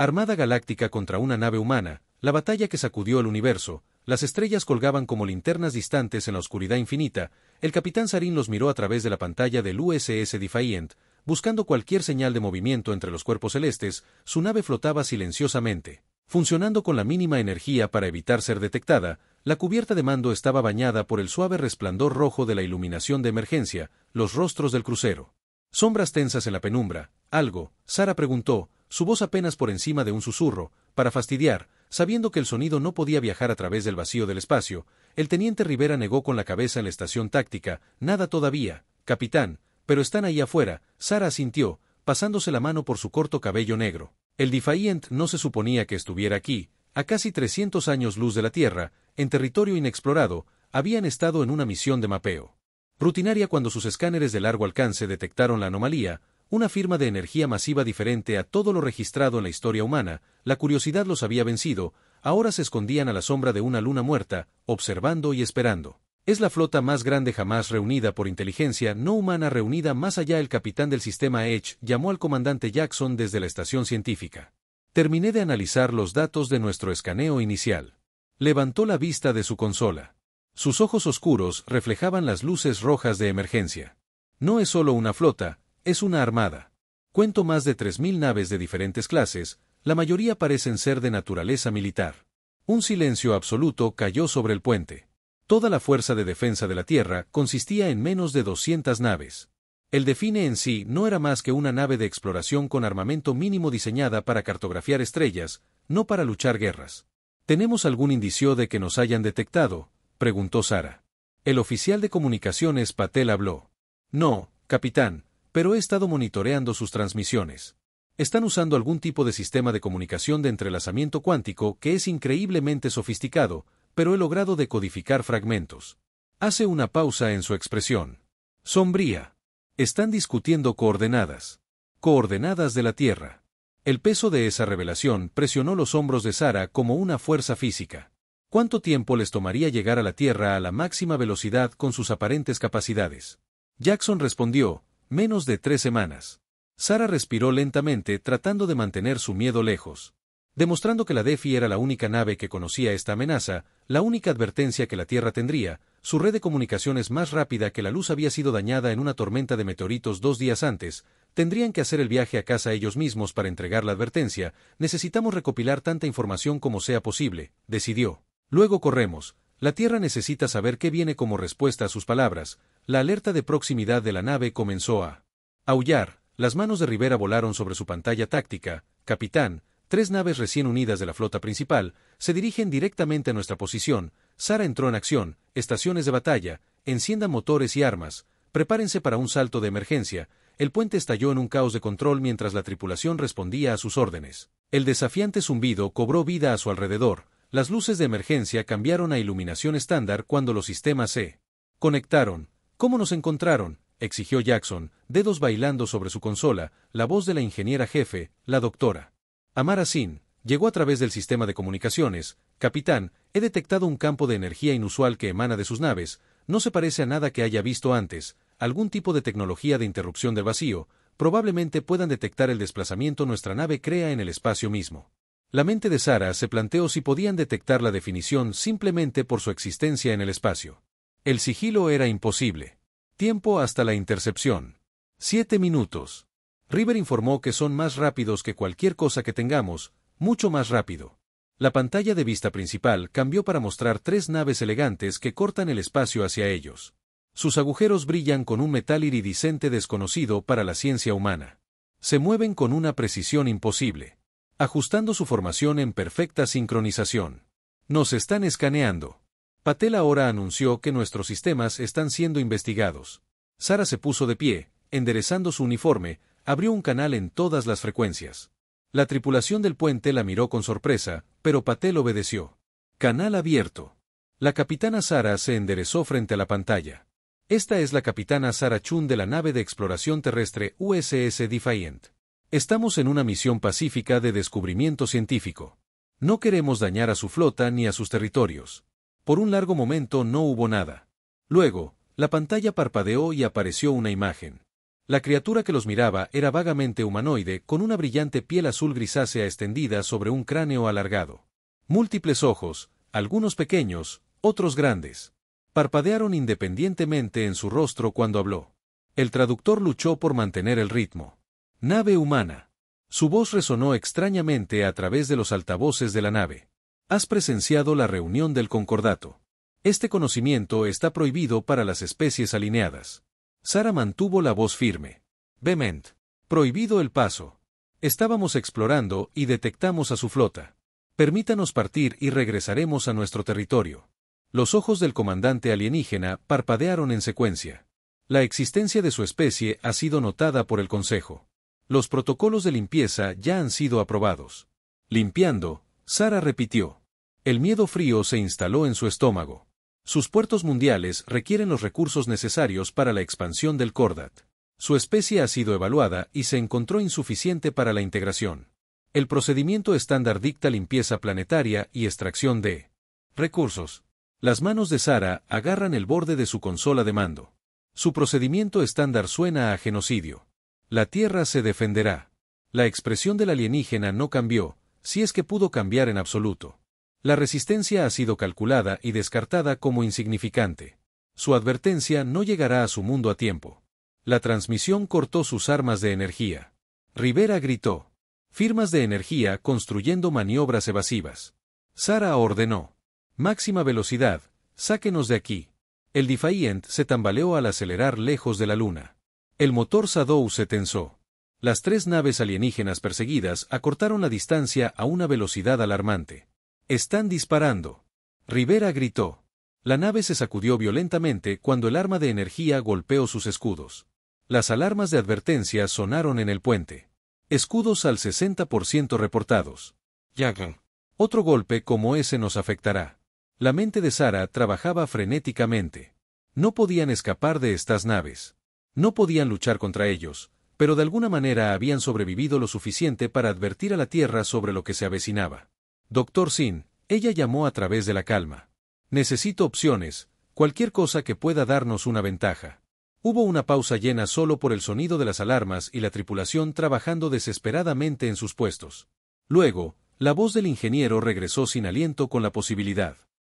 Armada galáctica contra una nave humana, la batalla que sacudió el universo, las estrellas colgaban como linternas distantes en la oscuridad infinita. El capitán Sarin los miró a través de la pantalla del USS Defiant, buscando cualquier señal de movimiento entre los cuerpos celestes. Su nave flotaba silenciosamente, funcionando con la mínima energía para evitar ser detectada. La cubierta de mando estaba bañada por el suave resplandor rojo de la iluminación de emergencia, los rostros del crucero. Sombras tensas en la penumbra. ¿Algo? Sara preguntó, su voz apenas por encima de un susurro, para fastidiar. Sabiendo que el sonido no podía viajar a través del vacío del espacio, el teniente Rivera negó con la cabeza en la estación táctica. Nada todavía, capitán, pero están ahí afuera. Sara asintió, pasándose la mano por su corto cabello negro. El Defiant no se suponía que estuviera aquí, a casi 300 años luz de la Tierra, en territorio inexplorado. Habían estado en una misión de mapeo rutinaria cuando sus escáneres de largo alcance detectaron la anomalía, una firma de energía masiva diferente a todo lo registrado en la historia humana. La curiosidad los había vencido. Ahora se escondían a la sombra de una luna muerta, observando y esperando. Es la flota más grande jamás reunida por inteligencia no humana reunida más allá. El capitán del sistema Edge llamó al comandante Jackson desde la estación científica. Terminé de analizar los datos de nuestro escaneo inicial. Levantó la vista de su consola. Sus ojos oscuros reflejaban las luces rojas de emergencia. No es solo una flota, es una armada. Cuento más de 3000 naves de diferentes clases, la mayoría parecen ser de naturaleza militar. Un silencio absoluto cayó sobre el puente. Toda la fuerza de defensa de la Tierra consistía en menos de 200 naves. El Define en sí no era más que una nave de exploración con armamento mínimo diseñada para cartografiar estrellas, no para luchar guerras. ¿Tenemos algún indicio de que nos hayan detectado?, preguntó Sara. El oficial de comunicaciones Patel habló. No, capitán, pero he estado monitoreando sus transmisiones. Están usando algún tipo de sistema de comunicación de entrelazamiento cuántico que es increíblemente sofisticado, pero he logrado decodificar fragmentos. Hace una pausa en su expresión sombría. Están discutiendo coordenadas. Coordenadas de la Tierra. El peso de esa revelación presionó los hombros de Sara como una fuerza física. ¿Cuánto tiempo les tomaría llegar a la Tierra a la máxima velocidad con sus aparentes capacidades? Jackson respondió, menos de 3 semanas. Sara respiró lentamente tratando de mantener su miedo lejos. Demostrando que la Defi era la única nave que conocía esta amenaza, la única advertencia que la Tierra tendría, su red de comunicaciones más rápida que la luz había sido dañada en una tormenta de meteoritos 2 días antes, tendrían que hacer el viaje a casa ellos mismos para entregar la advertencia. Necesitamos recopilar tanta información como sea posible, decidió. Luego corremos. La Tierra necesita saber qué viene como respuesta a sus palabras. La alerta de proximidad de la nave comenzó a aullar. Las manos de Rivera volaron sobre su pantalla táctica. Capitán, 3 naves recién unidas de la flota principal se dirigen directamente a nuestra posición. Sara entró en acción. Estaciones de batalla, enciendan motores y armas. Prepárense para un salto de emergencia. El puente estalló en un caos de control mientras la tripulación respondía a sus órdenes. El desafiante zumbido cobró vida a su alrededor. Las luces de emergencia cambiaron a iluminación estándar cuando los sistemas se conectaron. ¿Cómo nos encontraron?, exigió Jackson, dedos bailando sobre su consola. La voz de la ingeniera jefe, la doctora Amara Sin, llegó a través del sistema de comunicaciones. Capitán, he detectado un campo de energía inusual que emana de sus naves. No se parece a nada que haya visto antes. Algún tipo de tecnología de interrupción del vacío. Probablemente puedan detectar el desplazamiento nuestra nave crea en el espacio mismo. La mente de Sara se planteó si podían detectar la definición simplemente por su existencia en el espacio. El sigilo era imposible. Tiempo hasta la intercepción. 7 minutos. River informó que son más rápidos que cualquier cosa que tengamos, mucho más rápido. La pantalla de vista principal cambió para mostrar 3 naves elegantes que cortan el espacio hacia ellos. Sus agujeros brillan con un metal iridiscente desconocido para la ciencia humana. Se mueven con una precisión imposible, ajustando su formación en perfecta sincronización. Nos están escaneando. Patel ahora anunció que nuestros sistemas están siendo investigados. Sara se puso de pie, enderezando su uniforme, abrió un canal en todas las frecuencias. La tripulación del puente la miró con sorpresa, pero Patel obedeció. Canal abierto. La capitana Sara se enderezó frente a la pantalla. Esta es la capitana Sara Chun de la nave de exploración terrestre USS Defiant. Estamos en una misión pacífica de descubrimiento científico. No queremos dañar a su flota ni a sus territorios. Por un largo momento no hubo nada. Luego, la pantalla parpadeó y apareció una imagen. La criatura que los miraba era vagamente humanoide, con una brillante piel azul grisácea extendida sobre un cráneo alargado. Múltiples ojos, algunos pequeños, otros grandes. Parpadearon independientemente en su rostro cuando habló. El traductor luchó por mantener el ritmo. Nave humana. Su voz resonó extrañamente a través de los altavoces de la nave. Has presenciado la reunión del concordato. Este conocimiento está prohibido para las especies alineadas. Sara mantuvo la voz firme. Bement. Prohibido el paso. Estábamos explorando y detectamos a su flota. Permítanos partir y regresaremos a nuestro territorio. Los ojos del comandante alienígena parpadearon en secuencia. La existencia de su especie ha sido notada por el Consejo. Los protocolos de limpieza ya han sido aprobados. Limpiando, Sara repitió. El miedo frío se instaló en su estómago. Sus puertos mundiales requieren los recursos necesarios para la expansión del Kordat. Su especie ha sido evaluada y se encontró insuficiente para la integración. El procedimiento estándar dicta limpieza planetaria y extracción de recursos. Las manos de Sara agarran el borde de su consola de mando. Su procedimiento estándar suena a genocidio. La Tierra se defenderá. La expresión del alienígena no cambió, si es que pudo cambiar en absoluto. La resistencia ha sido calculada y descartada como insignificante. Su advertencia no llegará a su mundo a tiempo. La transmisión cortó sus armas de energía. Rivera gritó. Firmas de energía construyendo maniobras evasivas. Sara ordenó. Máxima velocidad, sáquenos de aquí. El Defiant se tambaleó al acelerar lejos de la luna. El motor Shadow se tensó. Las 3 naves alienígenas perseguidas acortaron la distancia a una velocidad alarmante. ¡Están disparando! Rivera gritó. La nave se sacudió violentamente cuando el arma de energía golpeó sus escudos. Las alarmas de advertencia sonaron en el puente. Escudos al 60% reportados. Yagan. Otro golpe como ese nos afectará. La mente de Sara trabajaba frenéticamente. No podían escapar de estas naves. No podían luchar contra ellos, pero de alguna manera habían sobrevivido lo suficiente para advertir a la Tierra sobre lo que se avecinaba. Dr. Sin, ella llamó a través de la calma. Necesito opciones, cualquier cosa que pueda darnos una ventaja. Hubo una pausa llena solo por el sonido de las alarmas y la tripulación trabajando desesperadamente en sus puestos. Luego, la voz del ingeniero regresó sin aliento con la posibilidad.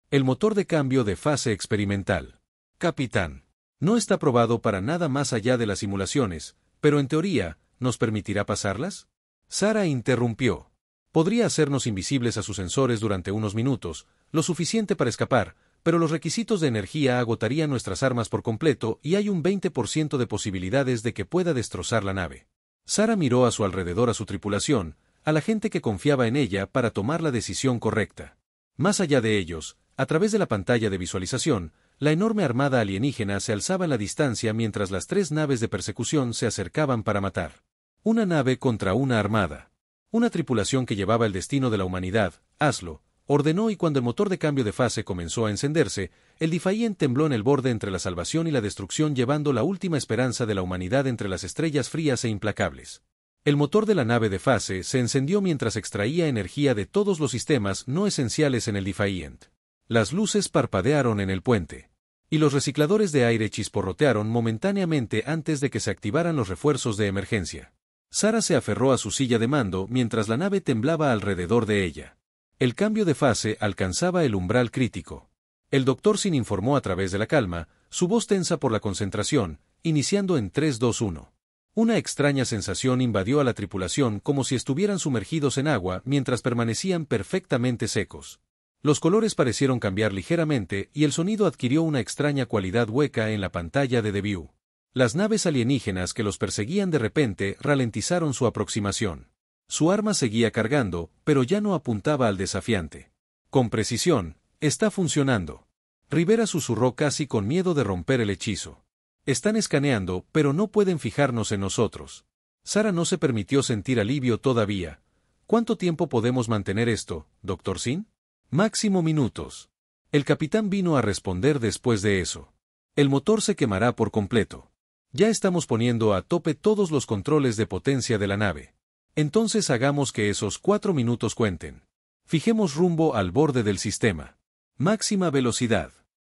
El motor de cambio de fase experimental. Capitán. No está probado para nada más allá de las simulaciones, pero en teoría, ¿nos permitirá pasarlas? Sara interrumpió. Podría hacernos invisibles a sus sensores durante unos minutos, lo suficiente para escapar, pero los requisitos de energía agotarían nuestras armas por completo y hay un 20% de posibilidades de que pueda destrozar la nave. Sara miró a su alrededor a su tripulación, a la gente que confiaba en ella para tomar la decisión correcta. Más allá de ellos, a través de la pantalla de visualización, la enorme armada alienígena se alzaba en la distancia mientras las 3 naves de persecución se acercaban para matar. Una nave contra una armada. Una tripulación que llevaba el destino de la humanidad, hazlo, ordenó y cuando el motor de cambio de fase comenzó a encenderse, el Defiant tembló en el borde entre la salvación y la destrucción llevando la última esperanza de la humanidad entre las estrellas frías e implacables. El motor de la nave de fase se encendió mientras extraía energía de todos los sistemas no esenciales en el Defiant. Las luces parpadearon en el puente. Y los recicladores de aire chisporrotearon momentáneamente antes de que se activaran los refuerzos de emergencia. Sara se aferró a su silla de mando mientras la nave temblaba alrededor de ella. El cambio de fase alcanzaba el umbral crítico. El Dr. Sin informó a través de la calma, su voz tensa por la concentración, iniciando en 3, 2, 1. Una extraña sensación invadió a la tripulación como si estuvieran sumergidos en agua mientras permanecían perfectamente secos. Los colores parecieron cambiar ligeramente y el sonido adquirió una extraña cualidad hueca en la pantalla de View. Las naves alienígenas que los perseguían de repente ralentizaron su aproximación. Su arma seguía cargando, pero ya no apuntaba al desafiante. Con precisión, está funcionando. Rivera susurró casi con miedo de romper el hechizo. Están escaneando, pero no pueden fijarnos en nosotros. Sara no se permitió sentir alivio todavía. ¿Cuánto tiempo podemos mantener esto, Dr. Sin? Máximo minutos. El capitán vino a responder después de eso. El motor se quemará por completo. Ya estamos poniendo a tope todos los controles de potencia de la nave. Entonces hagamos que esos 4 minutos cuenten. Fijemos rumbo al borde del sistema. Máxima velocidad.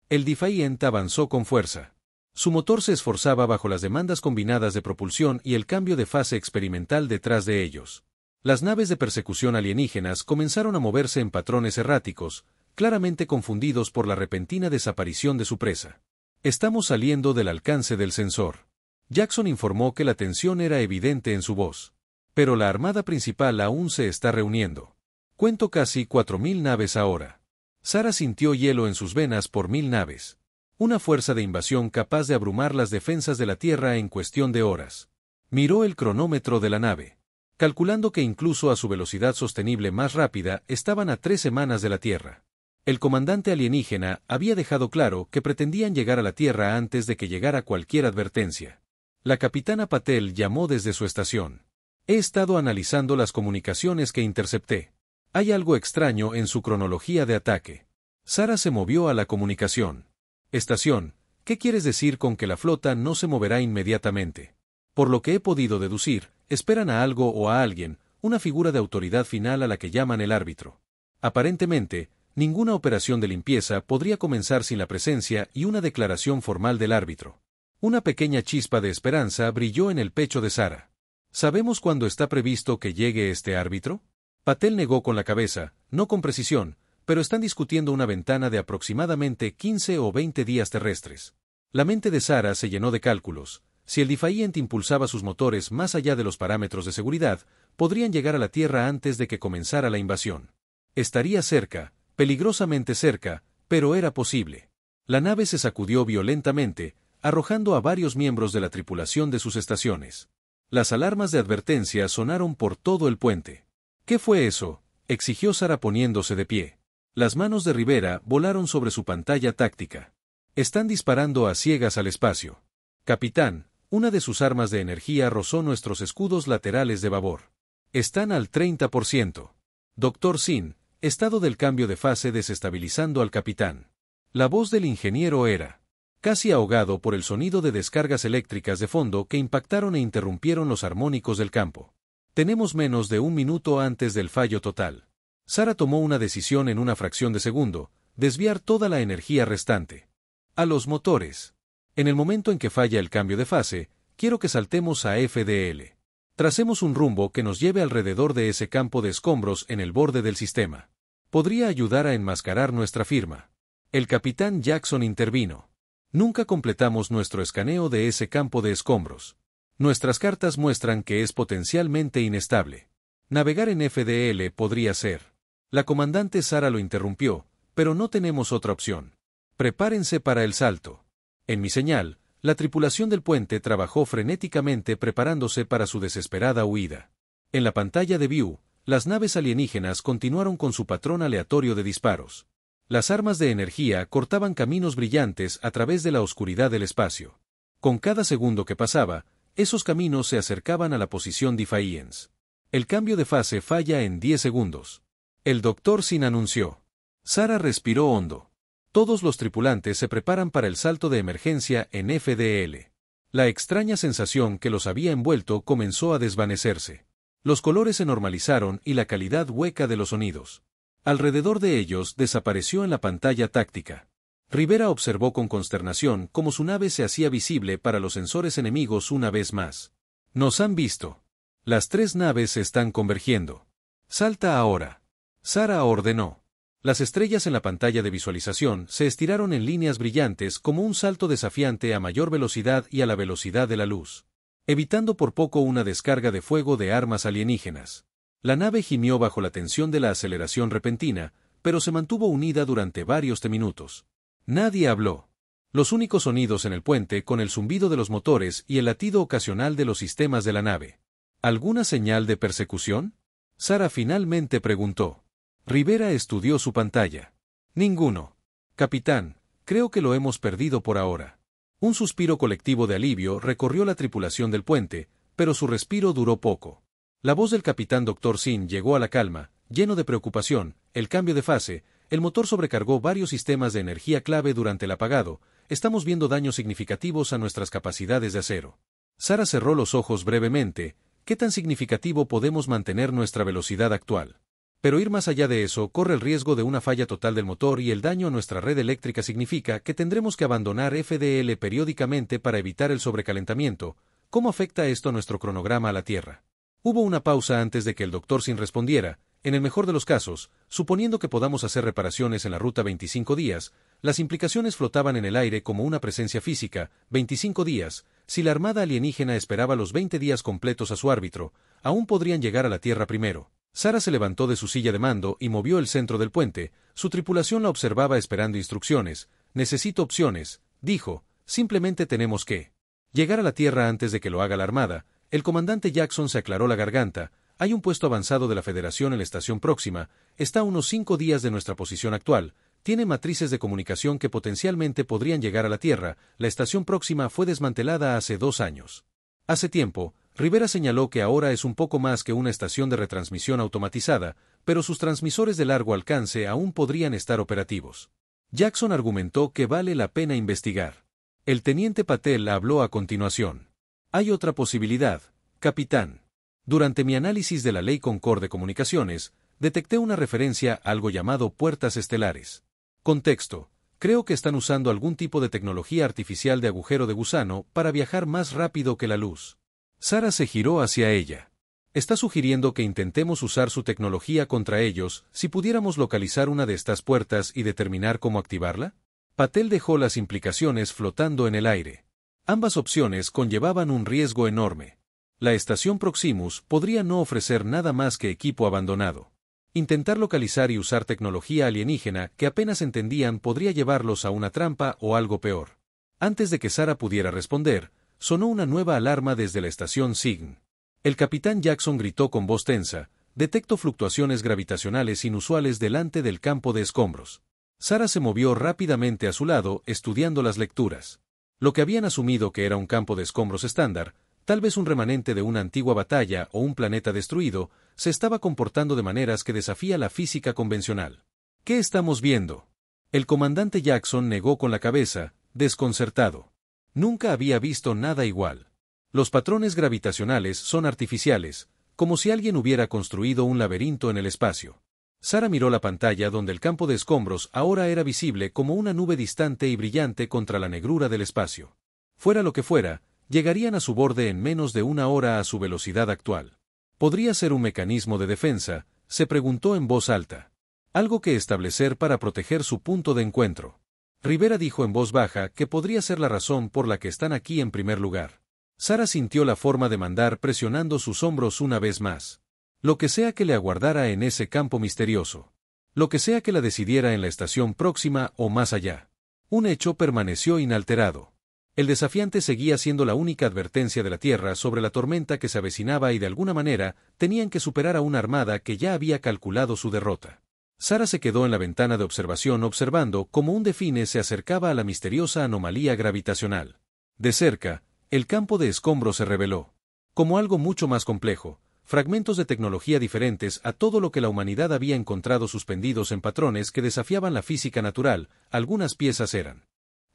El Defiant avanzó con fuerza. Su motor se esforzaba bajo las demandas combinadas de propulsión y el cambio de fase experimental detrás de ellos. Las naves de persecución alienígenas comenzaron a moverse en patrones erráticos, claramente confundidos por la repentina desaparición de su presa. Estamos saliendo del alcance del sensor. Jackson informó que la tensión era evidente en su voz. Pero la armada principal aún se está reuniendo. Cuento casi 4.000 naves ahora. Sarah sintió hielo en sus venas por 1.000 naves. Una fuerza de invasión capaz de abrumar las defensas de la Tierra en cuestión de horas. Miró el cronómetro de la nave. Calculando que incluso a su velocidad sostenible más rápida estaban a 3 semanas de la Tierra. El comandante alienígena había dejado claro que pretendían llegar a la Tierra antes de que llegara cualquier advertencia. La capitana Patel llamó desde su estación. He estado analizando las comunicaciones que intercepté. Hay algo extraño en su cronología de ataque. Sarah se movió a la comunicación. Estación, ¿qué quieres decir con que la flota no se moverá inmediatamente? Por lo que he podido deducir, esperan a algo o a alguien, una figura de autoridad final a la que llaman el árbitro. Aparentemente, ninguna operación de limpieza podría comenzar sin la presencia y una declaración formal del árbitro. Una pequeña chispa de esperanza brilló en el pecho de Sarah. ¿Sabemos cuándo está previsto que llegue este árbitro? Patel negó con la cabeza, no con precisión, pero están discutiendo una ventana de aproximadamente 15 o 20 días terrestres. La mente de Sarah se llenó de cálculos. Si el Defiant impulsaba sus motores más allá de los parámetros de seguridad, podrían llegar a la Tierra antes de que comenzara la invasión. Estaría cerca, peligrosamente cerca, pero era posible. La nave se sacudió violentamente, arrojando a varios miembros de la tripulación de sus estaciones. Las alarmas de advertencia sonaron por todo el puente. ¿Qué fue eso?, exigió Sarah poniéndose de pie. Las manos de Rivera volaron sobre su pantalla táctica. Están disparando a ciegas al espacio. Capitán, una de sus armas de energía rozó nuestros escudos laterales de babor. Están al 30%. Dr. Sin, estado del cambio de fase desestabilizando al capitán. La voz del ingeniero era casi ahogado por el sonido de descargas eléctricas de fondo que impactaron e interrumpieron los armónicos del campo. Tenemos menos de 1 minuto antes del fallo total. Sarah tomó una decisión en una fracción de segundo, desviar toda la energía restante. A los motores. En el momento en que falla el cambio de fase, quiero que saltemos a FDL. Tracemos un rumbo que nos lleve alrededor de ese campo de escombros en el borde del sistema. Podría ayudar a enmascarar nuestra firma. El capitán Jackson intervino. Nunca completamos nuestro escaneo de ese campo de escombros. Nuestras cartas muestran que es potencialmente inestable. Navegar en FDL podría ser. La comandante Sarah lo interrumpió, pero no tenemos otra opción. Prepárense para el salto. En mi señal, la tripulación del puente trabajó frenéticamente preparándose para su desesperada huida. En la pantalla de View, las naves alienígenas continuaron con su patrón aleatorio de disparos. Las armas de energía cortaban caminos brillantes a través de la oscuridad del espacio. Con cada segundo que pasaba, esos caminos se acercaban a la posición Defiance. El cambio de fase falla en 10 segundos. El Dr. Sin anunció. Sarah respiró hondo. Todos los tripulantes se preparan para el salto de emergencia en FDL. La extraña sensación que los había envuelto comenzó a desvanecerse. Los colores se normalizaron y la calidad hueca de los sonidos. Alrededor de ellos desapareció en la pantalla táctica. Rivera observó con consternación cómo su nave se hacía visible para los sensores enemigos una vez más. Nos han visto. Las 3 naves se están convergiendo. Salta ahora. Sarah ordenó. Las estrellas en la pantalla de visualización se estiraron en líneas brillantes como un salto desafiante a mayor velocidad y a la velocidad de la luz, evitando por poco una descarga de fuego de armas alienígenas. La nave gimió bajo la tensión de la aceleración repentina, pero se mantuvo unida durante varios minutos. Nadie habló. Los únicos sonidos en el puente con el zumbido de los motores y el latido ocasional de los sistemas de la nave. ¿Alguna señal de persecución?, Sarah finalmente preguntó. Rivera estudió su pantalla. Ninguno. Capitán, creo que lo hemos perdido por ahora. Un suspiro colectivo de alivio recorrió la tripulación del puente, pero su respiro duró poco. La voz del capitán Dr. Sin llegó a la calma, lleno de preocupación. El cambio de fase, el motor sobrecargó varios sistemas de energía clave durante el apagado. Estamos viendo daños significativos a nuestras capacidades de acero. Sarah cerró los ojos brevemente. ¿Qué tan significativo podemos mantener nuestra velocidad actual? Pero ir más allá de eso corre el riesgo de una falla total del motor y el daño a nuestra red eléctrica significa que tendremos que abandonar FDL periódicamente para evitar el sobrecalentamiento. ¿Cómo afecta esto nuestro cronograma a la Tierra? Hubo una pausa antes de que el Dr. Sin respondiera. En el mejor de los casos, suponiendo que podamos hacer reparaciones en la ruta 25 días, las implicaciones flotaban en el aire como una presencia física. 25 días, si la armada alienígena esperaba los 20 días completos a su árbitro, aún podrían llegar a la Tierra primero. Sara se levantó de su silla de mando y movió el centro del puente. Su tripulación la observaba esperando instrucciones. Necesito opciones, dijo. Simplemente tenemos que llegar a la Tierra antes de que lo haga la armada. El comandante Jackson se aclaró la garganta. Hay un puesto avanzado de la Federación en la estación próxima. Está a unos 5 días de nuestra posición actual. Tiene matrices de comunicación que potencialmente podrían llegar a la Tierra. La estación próxima fue desmantelada hace 2 años. Hace tiempo, Rivera señaló que ahora es un poco más que una estación de retransmisión automatizada, pero sus transmisores de largo alcance aún podrían estar operativos. Jackson argumentó que vale la pena investigar. El teniente Patel habló a continuación. Hay otra posibilidad, capitán. Durante mi análisis de la Ley Concord de Comunicaciones, detecté una referencia a algo llamado puertas estelares. Contexto. Creo que están usando algún tipo de tecnología artificial de agujero de gusano para viajar más rápido que la luz. Sara se giró hacia ella. ¿Está sugiriendo que intentemos usar su tecnología contra ellos si pudiéramos localizar una de estas puertas y determinar cómo activarla? Patel dejó las implicaciones flotando en el aire. Ambas opciones conllevaban un riesgo enorme. La estación Proximus podría no ofrecer nada más que equipo abandonado. Intentar localizar y usar tecnología alienígena que apenas entendían podría llevarlos a una trampa o algo peor. Antes de que Sara pudiera responder, sonó una nueva alarma desde la estación Sign. El capitán Jackson gritó con voz tensa: «Detecto fluctuaciones gravitacionales inusuales delante del campo de escombros». Sara se movió rápidamente a su lado, estudiando las lecturas. Lo que habían asumido que era un campo de escombros estándar, tal vez un remanente de una antigua batalla o un planeta destruido, se estaba comportando de maneras que desafía la física convencional. ¿Qué estamos viendo? El comandante Jackson negó con la cabeza, desconcertado. Nunca había visto nada igual. Los patrones gravitacionales son artificiales, como si alguien hubiera construido un laberinto en el espacio. Sara miró la pantalla donde el campo de escombros ahora era visible como una nube distante y brillante contra la negrura del espacio. Fuera lo que fuera, llegarían a su borde en menos de 1 hora a su velocidad actual. ¿Podría ser un mecanismo de defensa?, se preguntó en voz alta. Algo que establecer para proteger su punto de encuentro. Rivera dijo en voz baja que podría ser la razón por la que están aquí en primer lugar. Sara sintió la forma de mandar presionando sus hombros una vez más. Lo que sea que le aguardara en ese campo misterioso. Lo que sea que la decidiera en la estación próxima o más allá. Un hecho permaneció inalterado. El desafiante seguía siendo la única advertencia de la Tierra sobre la tormenta que se avecinaba y de alguna manera tenían que superar a una armada que ya había calculado su derrota. Sara se quedó en la ventana de observación observando cómo un delfín se acercaba a la misteriosa anomalía gravitacional. De cerca, el campo de escombros se reveló como algo mucho más complejo. Fragmentos de tecnología diferentes a todo lo que la humanidad había encontrado suspendidos en patrones que desafiaban la física natural. Algunas piezas eran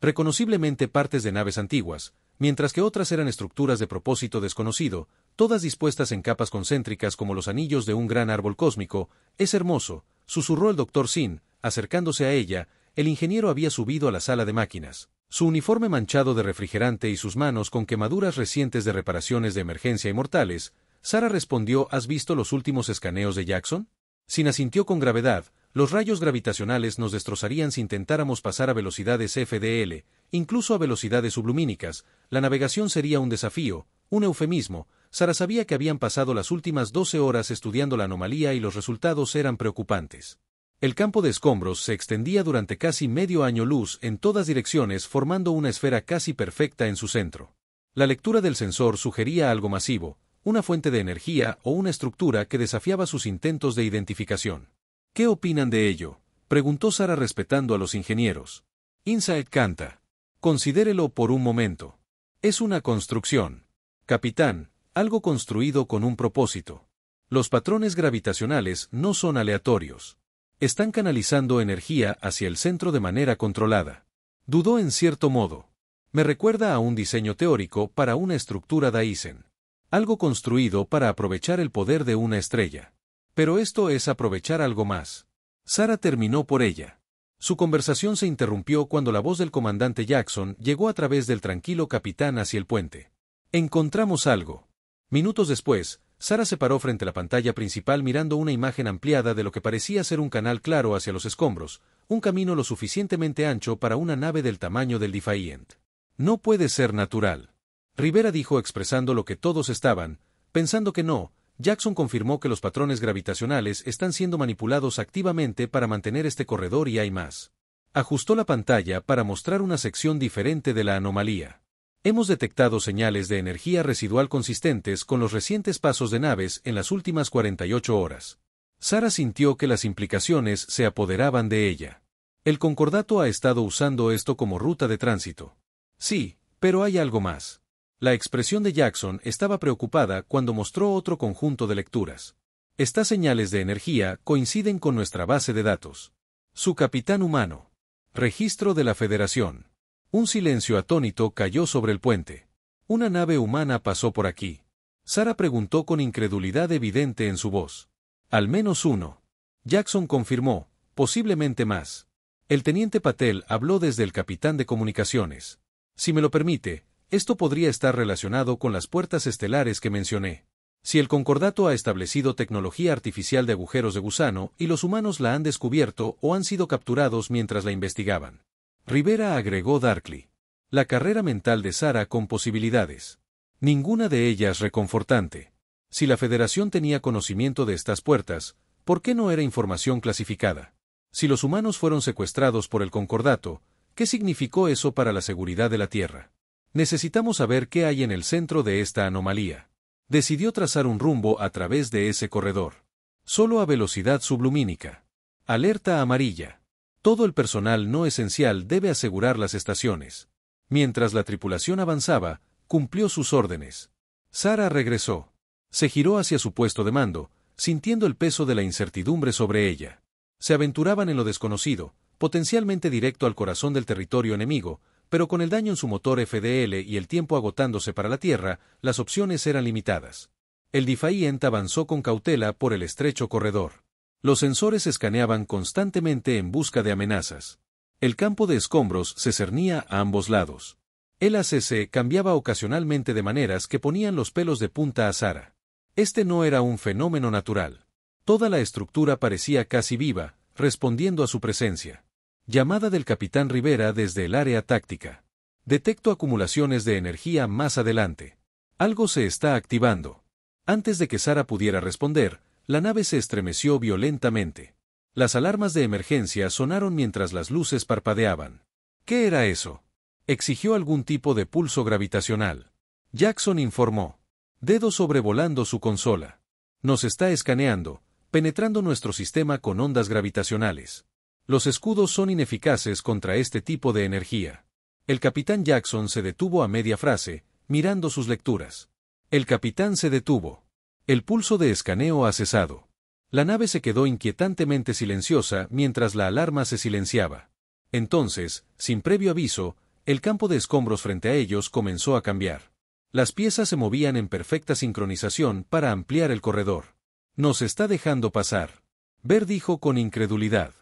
reconociblemente partes de naves antiguas, mientras que otras eran estructuras de propósito desconocido, todas dispuestas en capas concéntricas como los anillos de un gran árbol cósmico. «Es hermoso», susurró el Dr. Sin, acercándose a ella. El ingeniero había subido a la sala de máquinas. Su uniforme manchado de refrigerante y sus manos con quemaduras recientes de reparaciones de emergencia y mortales. Sara respondió: «¿Has visto los últimos escaneos de Jackson?» Sin asintió con gravedad. «Los rayos gravitacionales nos destrozarían si intentáramos pasar a velocidades FDL, incluso a velocidades sublumínicas. La navegación sería un desafío, un eufemismo». Sara sabía que habían pasado las últimas 12 horas estudiando la anomalía y los resultados eran preocupantes. El campo de escombros se extendía durante casi medio año luz en todas direcciones, formando una esfera casi perfecta en su centro. La lectura del sensor sugería algo masivo, una fuente de energía o una estructura que desafiaba sus intentos de identificación. «¿Qué opinan de ello?», preguntó Sara respetando a los ingenieros. Insight canta. «Considérelo por un momento. Es una construcción. Capitán, algo construido con un propósito. Los patrones gravitacionales no son aleatorios. Están canalizando energía hacia el centro de manera controlada». Dudó en cierto modo. «Me recuerda a un diseño teórico para una estructura Dyson. Algo construido para aprovechar el poder de una estrella». Pero esto es aprovechar algo más. Sarah terminó por ella. Su conversación se interrumpió cuando la voz del comandante Jackson llegó a través del tranquilo capitán hacia el puente. Encontramos algo. Minutos después, Sarah se paró frente a la pantalla principal mirando una imagen ampliada de lo que parecía ser un canal claro hacia los escombros, un camino lo suficientemente ancho para una nave del tamaño del Defiant. No puede ser natural. Rivera dijo expresando lo que todos estaban, pensando que no. Jackson confirmó que los patrones gravitacionales están siendo manipulados activamente para mantener este corredor y hay más. Ajustó la pantalla para mostrar una sección diferente de la anomalía. Hemos detectado señales de energía residual consistentes con los recientes pasos de naves en las últimas 48 horas. Sarah sintió que las implicaciones se apoderaban de ella. El Concordato ha estado usando esto como ruta de tránsito. Sí, pero hay algo más. La expresión de Jackson estaba preocupada cuando mostró otro conjunto de lecturas. Estas señales de energía coinciden con nuestra base de datos. Su capitán humano. Registro de la Federación. Un silencio atónito cayó sobre el puente. Una nave humana pasó por aquí. Sarah preguntó con incredulidad evidente en su voz. Al menos uno. Jackson confirmó, posiblemente más. El teniente Patel habló desde el capitán de comunicaciones. Si me lo permite, esto podría estar relacionado con las puertas estelares que mencioné. Si el Concordato ha establecido tecnología artificial de agujeros de gusano y los humanos la han descubierto o han sido capturados mientras la investigaban. Rivera agregó Darkly. La carrera mental de Sarah con posibilidades. Ninguna de ellas reconfortante. Si la Federación tenía conocimiento de estas puertas, ¿por qué no era información clasificada? Si los humanos fueron secuestrados por el Concordato, ¿qué significó eso para la seguridad de la Tierra? Necesitamos saber qué hay en el centro de esta anomalía. Decidió trazar un rumbo a través de ese corredor. Solo a velocidad sublumínica. Alerta amarilla. Todo el personal no esencial debe asegurar las estaciones. Mientras la tripulación avanzaba, cumplió sus órdenes. Sarah regresó. Se giró hacia su puesto de mando, sintiendo el peso de la incertidumbre sobre ella. Se aventuraban en lo desconocido, potencialmente directo al corazón del territorio enemigo, pero con el daño en su motor FDL y el tiempo agotándose para la Tierra, las opciones eran limitadas. El Defiant avanzó con cautela por el estrecho corredor. Los sensores escaneaban constantemente en busca de amenazas. El campo de escombros se cernía a ambos lados. El ACC cambiaba ocasionalmente de maneras que ponían los pelos de punta a Sarah. Este no era un fenómeno natural. Toda la estructura parecía casi viva, respondiendo a su presencia. Llamada del capitán Rivera desde el área táctica. Detecto acumulaciones de energía más adelante. Algo se está activando. Antes de que Sarah pudiera responder, la nave se estremeció violentamente. Las alarmas de emergencia sonaron mientras las luces parpadeaban. ¿Qué era eso? Exigió algún tipo de pulso gravitacional. Jackson informó. Dedo sobrevolando su consola. Nos está escaneando, penetrando nuestro sistema con ondas gravitacionales. Los escudos son ineficaces contra este tipo de energía. El capitán Jackson se detuvo a media frase, mirando sus lecturas. El capitán se detuvo. El pulso de escaneo ha cesado. La nave se quedó inquietantemente silenciosa mientras la alarma se silenciaba. Entonces, sin previo aviso, el campo de escombros frente a ellos comenzó a cambiar. Las piezas se movían en perfecta sincronización para ampliar el corredor. Nos está dejando pasar. Ver dijo con incredulidad.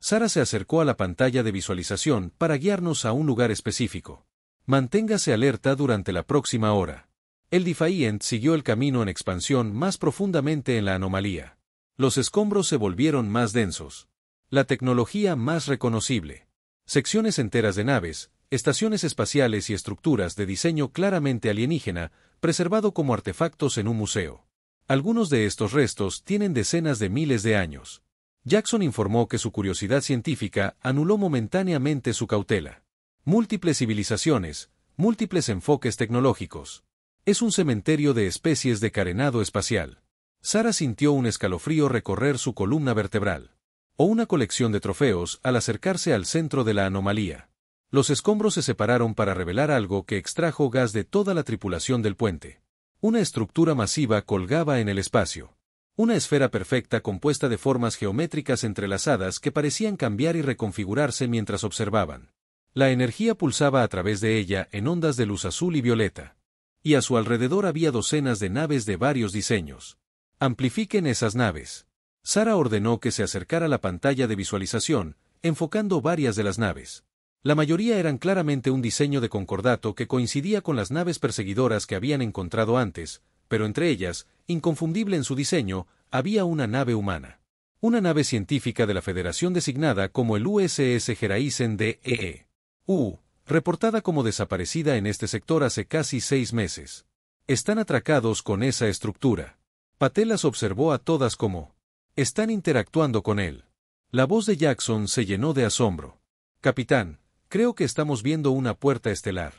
Sarah se acercó a la pantalla de visualización para guiarnos a un lugar específico. Manténgase alerta durante la próxima hora. El Defiant siguió el camino en expansión más profundamente en la anomalía. Los escombros se volvieron más densos. La tecnología más reconocible. Secciones enteras de naves, estaciones espaciales y estructuras de diseño claramente alienígena, preservado como artefactos en un museo. Algunos de estos restos tienen decenas de miles de años. Jackson informó que su curiosidad científica anuló momentáneamente su cautela. Múltiples civilizaciones, múltiples enfoques tecnológicos. Es un cementerio de especies de carenado espacial. Sarah sintió un escalofrío recorrer su columna vertebral. O una colección de trofeos al acercarse al centro de la anomalía. Los escombros se separaron para revelar algo que extrajo gas de toda la tripulación del puente. Una estructura masiva colgaba en el espacio. Una esfera perfecta compuesta de formas geométricas entrelazadas que parecían cambiar y reconfigurarse mientras observaban. La energía pulsaba a través de ella en ondas de luz azul y violeta. Y a su alrededor había docenas de naves de varios diseños. Amplifiquen esas naves. Sara ordenó que se acercara la pantalla de visualización, enfocando varias de las naves. La mayoría eran claramente un diseño de concordato que coincidía con las naves perseguidoras que habían encontrado antes, pero entre ellas, inconfundible en su diseño, había una nave humana. Una nave científica de la Federación designada como el USS Geraisen DEE-U, reportada como desaparecida en este sector hace casi 6 meses. Están atracados con esa estructura. Patel las observó a todas como están interactuando con él. La voz de Jackson se llenó de asombro. Capitán, creo que estamos viendo una puerta estelar.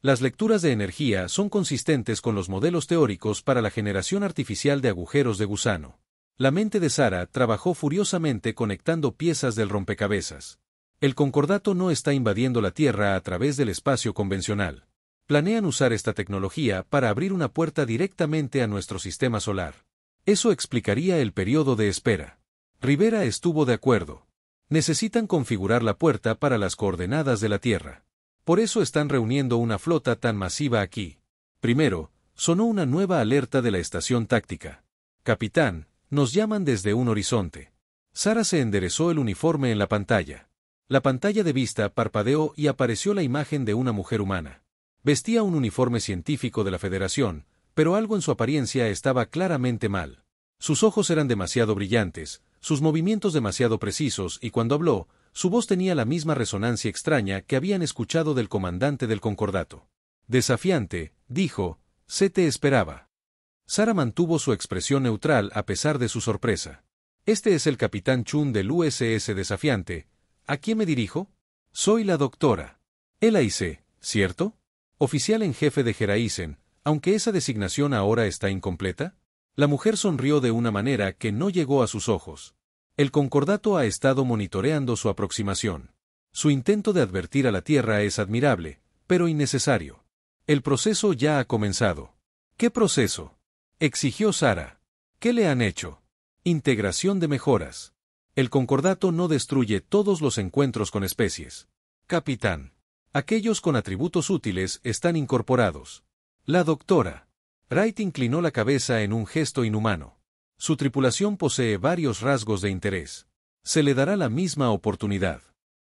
Las lecturas de energía son consistentes con los modelos teóricos para la generación artificial de agujeros de gusano. La mente de Sara trabajó furiosamente conectando piezas del rompecabezas. El concordato no está invadiendo la Tierra a través del espacio convencional. Planean usar esta tecnología para abrir una puerta directamente a nuestro sistema solar. Eso explicaría el periodo de espera. Rivera estuvo de acuerdo. Necesitan configurar la puerta para las coordenadas de la Tierra. Por eso están reuniendo una flota tan masiva aquí. Primero, sonó una nueva alerta de la estación táctica. Capitán, nos llaman desde un horizonte. Sara se enderezó el uniforme en la pantalla. La pantalla de vista parpadeó y apareció la imagen de una mujer humana. Vestía un uniforme científico de la Federación, pero algo en su apariencia estaba claramente mal. Sus ojos eran demasiado brillantes, sus movimientos demasiado precisos y cuando habló, su voz tenía la misma resonancia extraña que habían escuchado del comandante del concordato. Desafiante, dijo, se te esperaba. Sara mantuvo su expresión neutral a pesar de su sorpresa. Este es el capitán Chun del USS Desafiante. ¿A quién me dirijo? Soy la doctora Elaise, ¿cierto? Oficial en jefe de Geraisen, aunque esa designación ahora está incompleta. La mujer sonrió de una manera que no llegó a sus ojos. El concordato ha estado monitoreando su aproximación. Su intento de advertir a la Tierra es admirable, pero innecesario. El proceso ya ha comenzado. ¿Qué proceso?, exigió Sara. ¿Qué le han hecho? Integración de mejoras. El concordato no destruye todos los encuentros con especies. Capitán. Aquellos con atributos útiles están incorporados. La doctora Wright inclinó la cabeza en un gesto inhumano. Su tripulación posee varios rasgos de interés. Se le dará la misma oportunidad.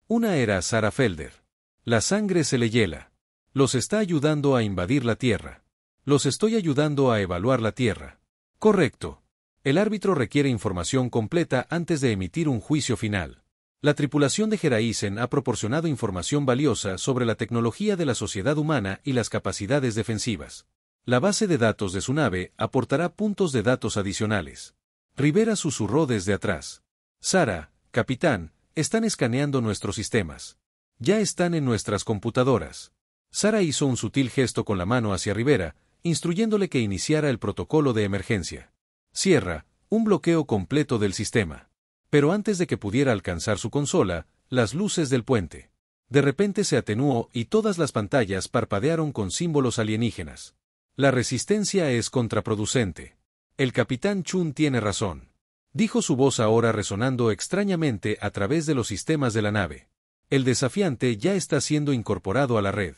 Una era Sara Felder. La sangre se le hiela. Los está ayudando a invadir la Tierra. Los estoy ayudando a evaluar la Tierra. Correcto. El árbitro requiere información completa antes de emitir un juicio final. La tripulación de Geraisen ha proporcionado información valiosa sobre la tecnología de la sociedad humana y las capacidades defensivas. La base de datos de su nave aportará puntos de datos adicionales. Rivera susurró desde atrás. Sara, capitán, están escaneando nuestros sistemas. Ya están en nuestras computadoras. Sara hizo un sutil gesto con la mano hacia Rivera, instruyéndole que iniciara el protocolo de emergencia. Cierra, un bloqueo completo del sistema. Pero antes de que pudiera alcanzar su consola, las luces del puente. De repente se atenuó y todas las pantallas parpadearon con símbolos alienígenas. La resistencia es contraproducente. El capitán Chun tiene razón. Dijo su voz ahora resonando extrañamente a través de los sistemas de la nave. El desafiante ya está siendo incorporado a la red.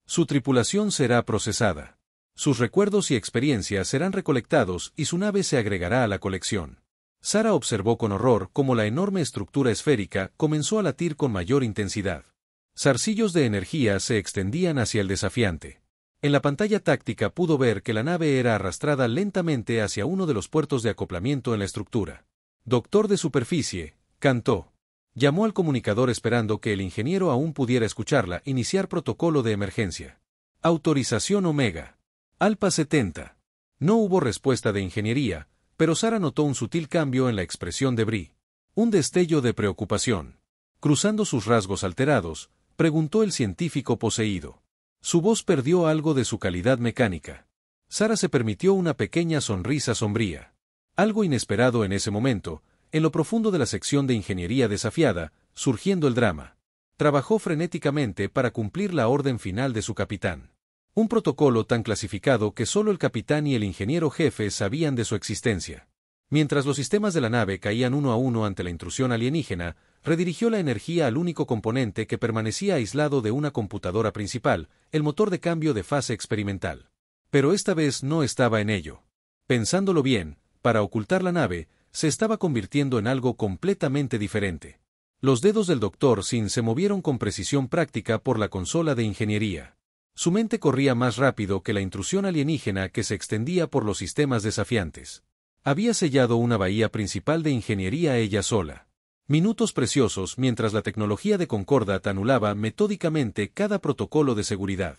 Su tripulación será procesada. Sus recuerdos y experiencias serán recolectados y su nave se agregará a la colección. Sara observó con horror cómo la enorme estructura esférica comenzó a latir con mayor intensidad. Zarcillos de energía se extendían hacia el desafiante. En la pantalla táctica pudo ver que la nave era arrastrada lentamente hacia uno de los puertos de acoplamiento en la estructura. Doctor de superficie, cantó. Llamó al comunicador esperando que el ingeniero aún pudiera escucharla. Iniciar protocolo de emergencia. Autorización Omega. Alpha 70. No hubo respuesta de ingeniería, pero Sara notó un sutil cambio en la expresión de Bri. Un destello de preocupación. Cruzando sus rasgos alterados, preguntó el científico poseído. Su voz perdió algo de su calidad mecánica. Sara se permitió una pequeña sonrisa sombría. Algo inesperado en ese momento, en lo profundo de la sección de ingeniería desafiada, surgiendo el drama. Trabajó frenéticamente para cumplir la orden final de su capitán. Un protocolo tan clasificado que solo el capitán y el ingeniero jefe sabían de su existencia. Mientras los sistemas de la nave caían uno a uno ante la intrusión alienígena, redirigió la energía al único componente que permanecía aislado de una computadora principal, el motor de cambio de fase experimental. Pero esta vez no estaba en ello. Pensándolo bien, para ocultar la nave, se estaba convirtiendo en algo completamente diferente. Los dedos del Dr. Sin se movieron con precisión práctica por la consola de ingeniería. Su mente corría más rápido que la intrusión alienígena que se extendía por los sistemas desafiantes. Había sellado una bahía principal de ingeniería ella sola. Minutos preciosos mientras la tecnología de Concordat anulaba metódicamente cada protocolo de seguridad.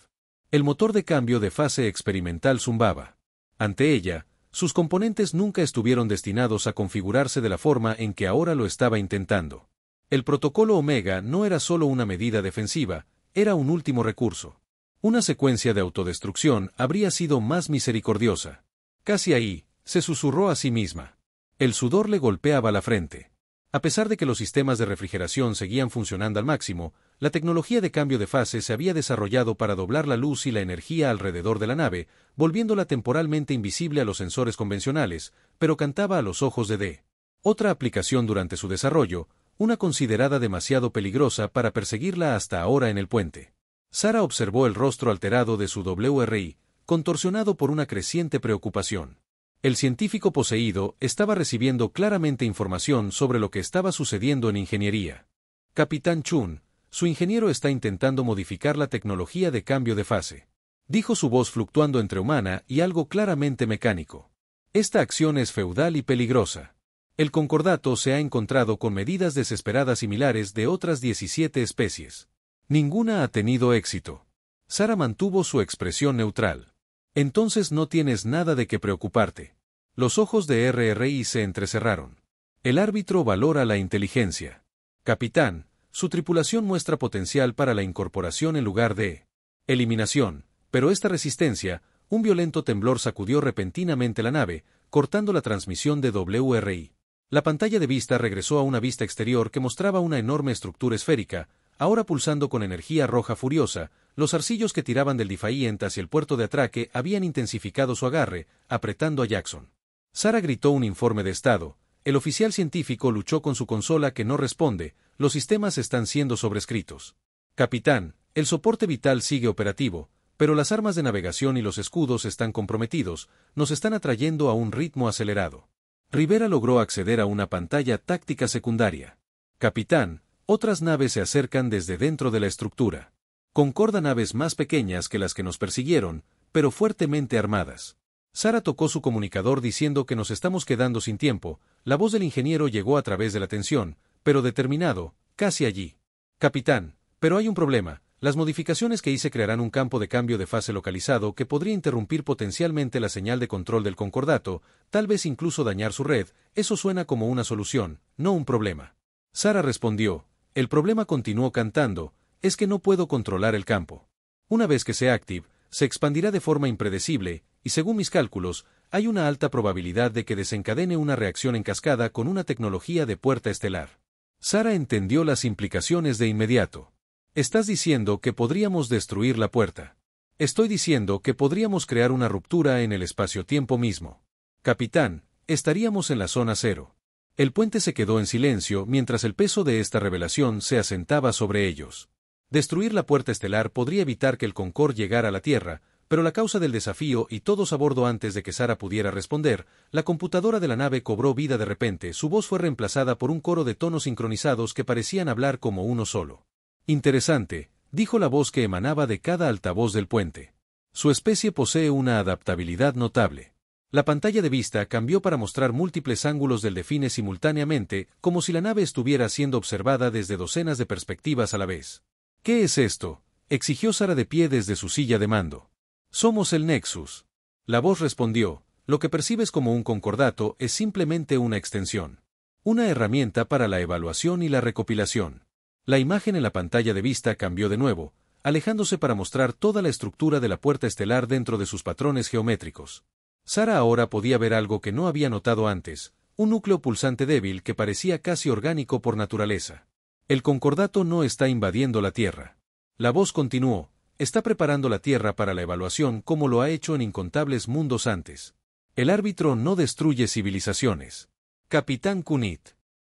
El motor de cambio de fase experimental zumbaba. Ante ella, sus componentes nunca estuvieron destinados a configurarse de la forma en que ahora lo estaba intentando. El protocolo Omega no era solo una medida defensiva, era un último recurso. Una secuencia de autodestrucción habría sido más misericordiosa. Casi ahí, se susurró a sí misma. El sudor le golpeaba la frente. A pesar de que los sistemas de refrigeración seguían funcionando al máximo, la tecnología de cambio de fase se había desarrollado para doblar la luz y la energía alrededor de la nave, volviéndola temporalmente invisible a los sensores convencionales, pero cantaba a los ojos de D. Otra aplicación durante su desarrollo, una considerada demasiado peligrosa para perseguirla hasta ahora en el puente. Sara observó el rostro alterado de su WRI, contorsionado por una creciente preocupación. El científico poseído estaba recibiendo claramente información sobre lo que estaba sucediendo en ingeniería. Capitán Chun, su ingeniero está intentando modificar la tecnología de cambio de fase. Dijo su voz fluctuando entre humana y algo claramente mecánico. Esta acción es feudal y peligrosa. El concordato se ha encontrado con medidas desesperadas similares de otras 17 especies. Ninguna ha tenido éxito. Sara mantuvo su expresión neutral. Entonces no tienes nada de qué preocuparte. Los ojos de RRI se entrecerraron. El árbitro valora la inteligencia. Capitán, su tripulación muestra potencial para la incorporación en lugar de eliminación, pero esta resistencia, un violento temblor sacudió repentinamente la nave, cortando la transmisión de WRI. La pantalla de vista regresó a una vista exterior que mostraba una enorme estructura esférica, ahora pulsando con energía roja furiosa. Los arcillos que tiraban del Defiant hacia el puerto de atraque habían intensificado su agarre, apretando a Jackson. Sara gritó un informe de estado. El oficial científico luchó con su consola que no responde, los sistemas están siendo sobrescritos. Capitán, el soporte vital sigue operativo, pero las armas de navegación y los escudos están comprometidos, nos están atrayendo a un ritmo acelerado. Rivera logró acceder a una pantalla táctica secundaria. Capitán, otras naves se acercan desde dentro de la estructura. Concorda naves más pequeñas que las que nos persiguieron, pero fuertemente armadas. Sara tocó su comunicador diciendo que nos estamos quedando sin tiempo. La voz del ingeniero llegó a través de la tensión, pero determinado, casi allí. Capitán, pero hay un problema. Las modificaciones que hice crearán un campo de cambio de fase localizado que podría interrumpir potencialmente la señal de control del concordato, tal vez incluso dañar su red. Eso suena como una solución, no un problema. Sara respondió. El problema, continuó cantando, es que no puedo controlar el campo. Una vez que sea active, se expandirá de forma impredecible, y según mis cálculos, hay una alta probabilidad de que desencadene una reacción en cascada con una tecnología de puerta estelar. Sara entendió las implicaciones de inmediato. Estás diciendo que podríamos destruir la puerta. Estoy diciendo que podríamos crear una ruptura en el espacio-tiempo mismo. Capitán, estaríamos en la zona cero. El puente se quedó en silencio mientras el peso de esta revelación se asentaba sobre ellos. Destruir la puerta estelar podría evitar que el Concorde llegara a la Tierra, pero la causa del desafío y todos a bordo antes de que Sara pudiera responder, la computadora de la nave cobró vida de repente, su voz fue reemplazada por un coro de tonos sincronizados que parecían hablar como uno solo. Interesante, dijo la voz que emanaba de cada altavoz del puente. Su especie posee una adaptabilidad notable. La pantalla de vista cambió para mostrar múltiples ángulos del Define simultáneamente, como si la nave estuviera siendo observada desde docenas de perspectivas a la vez. ¿Qué es esto?, exigió Sara de pie desde su silla de mando. Somos el Nexus. La voz respondió, lo que percibes como un concordato es simplemente una extensión. Una herramienta para la evaluación y la recopilación. La imagen en la pantalla de vista cambió de nuevo, alejándose para mostrar toda la estructura de la puerta estelar dentro de sus patrones geométricos. Sara ahora podía ver algo que no había notado antes, un núcleo pulsante débil que parecía casi orgánico por naturaleza. El concordato no está invadiendo la Tierra. La voz continuó, está preparando la Tierra para la evaluación como lo ha hecho en incontables mundos antes. El árbitro no destruye civilizaciones. Capitán Kunit.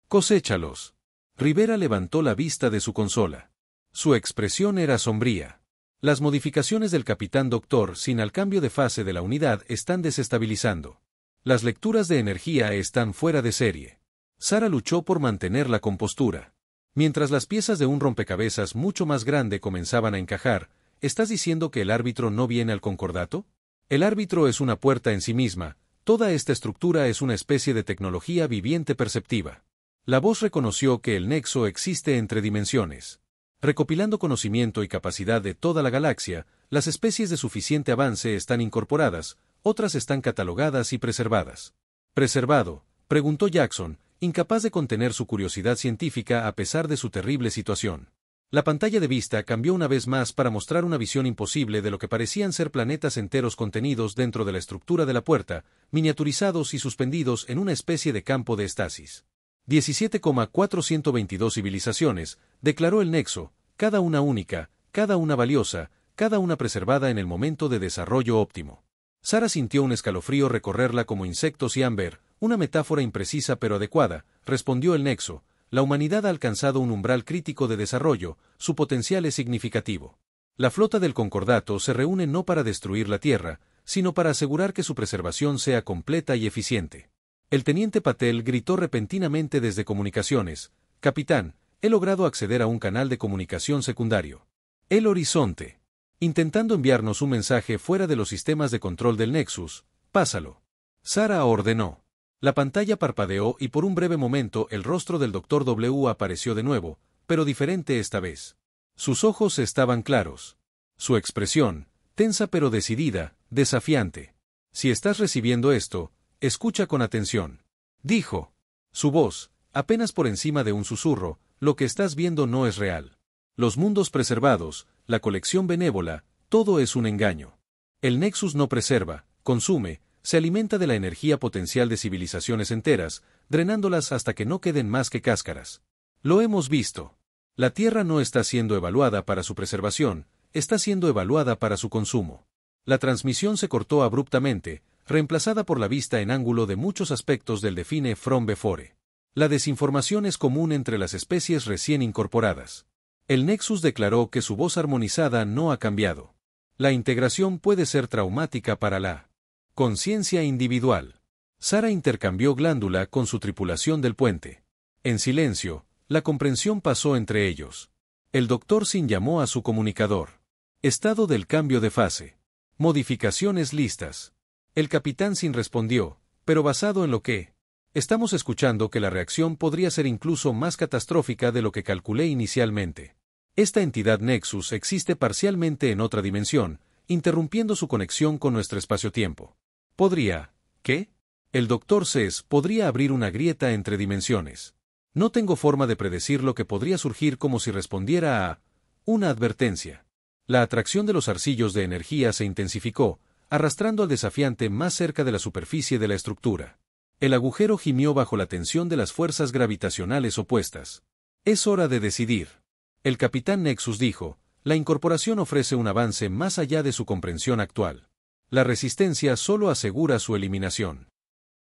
Coséchalos. Rivera levantó la vista de su consola. Su expresión era sombría. Las modificaciones del Capitán Doctor sin al cambio de fase de la unidad están desestabilizando. Las lecturas de energía están fuera de serie. Sara luchó por mantener la compostura. Mientras las piezas de un rompecabezas mucho más grande comenzaban a encajar, ¿estás diciendo que el árbitro no viene al concordato? El árbitro es una puerta en sí misma, toda esta estructura es una especie de tecnología viviente perceptiva. La voz reconoció que el nexo existe entre dimensiones. Recopilando conocimiento y capacidad de toda la galaxia, las especies de suficiente avance están incorporadas, otras están catalogadas y preservadas. ¿Preservado?, preguntó Jackson, incapaz de contener su curiosidad científica a pesar de su terrible situación. La pantalla de vista cambió una vez más para mostrar una visión imposible de lo que parecían ser planetas enteros contenidos dentro de la estructura de la puerta, miniaturizados y suspendidos en una especie de campo de estasis. 17,422 civilizaciones, declaró el nexo, cada una única, cada una valiosa, cada una preservada en el momento de desarrollo óptimo. Sara sintió un escalofrío recorrerla como insectos y ámbar, una metáfora imprecisa pero adecuada, respondió el nexo. La humanidad ha alcanzado un umbral crítico de desarrollo, su potencial es significativo. La flota del Concordato se reúne no para destruir la Tierra, sino para asegurar que su preservación sea completa y eficiente. El teniente Patel gritó repentinamente desde comunicaciones: «Capitán, he logrado acceder a un canal de comunicación secundario. El Horizonte. Intentando enviarnos un mensaje fuera de los sistemas de control del Nexus. Pásalo». Sara ordenó. La pantalla parpadeó y por un breve momento el rostro del Dr. W apareció de nuevo, pero diferente esta vez. Sus ojos estaban claros. Su expresión, tensa pero decidida, desafiante. «Si estás recibiendo esto, escucha con atención», dijo. Su voz, apenas por encima de un susurro: «Lo que estás viendo no es real. Los mundos preservados, la colección benévola, todo es un engaño. El Nexus no preserva, consume, se alimenta de la energía potencial de civilizaciones enteras, drenándolas hasta que no queden más que cáscaras. Lo hemos visto. La Tierra no está siendo evaluada para su preservación, está siendo evaluada para su consumo». La transmisión se cortó abruptamente, reemplazada por la vista en ángulo de muchos aspectos del Define from Before. La desinformación es común entre las especies recién incorporadas. El Nexus declaró que su voz armonizada no ha cambiado. La integración puede ser traumática para la conciencia individual. Sara intercambió glándula con su tripulación del puente. En silencio, la comprensión pasó entre ellos. El Dr. Sin llamó a su comunicador. Estado del cambio de fase. Modificaciones listas. El capitán Sin respondió, pero basado en lo que estamos escuchando, que la reacción podría ser incluso más catastrófica de lo que calculé inicialmente. Esta entidad Nexus existe parcialmente en otra dimensión, interrumpiendo su conexión con nuestro espacio-tiempo. ¿Podría, qué? El Dr. Ces podría abrir una grieta entre dimensiones. No tengo forma de predecir lo que podría surgir, como si respondiera a una advertencia. La atracción de los arcillos de energía se intensificó, arrastrando al desafiante más cerca de la superficie de la estructura. El agujero gimió bajo la tensión de las fuerzas gravitacionales opuestas. «Es hora de decidir». El capitán Nexus dijo: «La incorporación ofrece un avance más allá de su comprensión actual. La resistencia solo asegura su eliminación».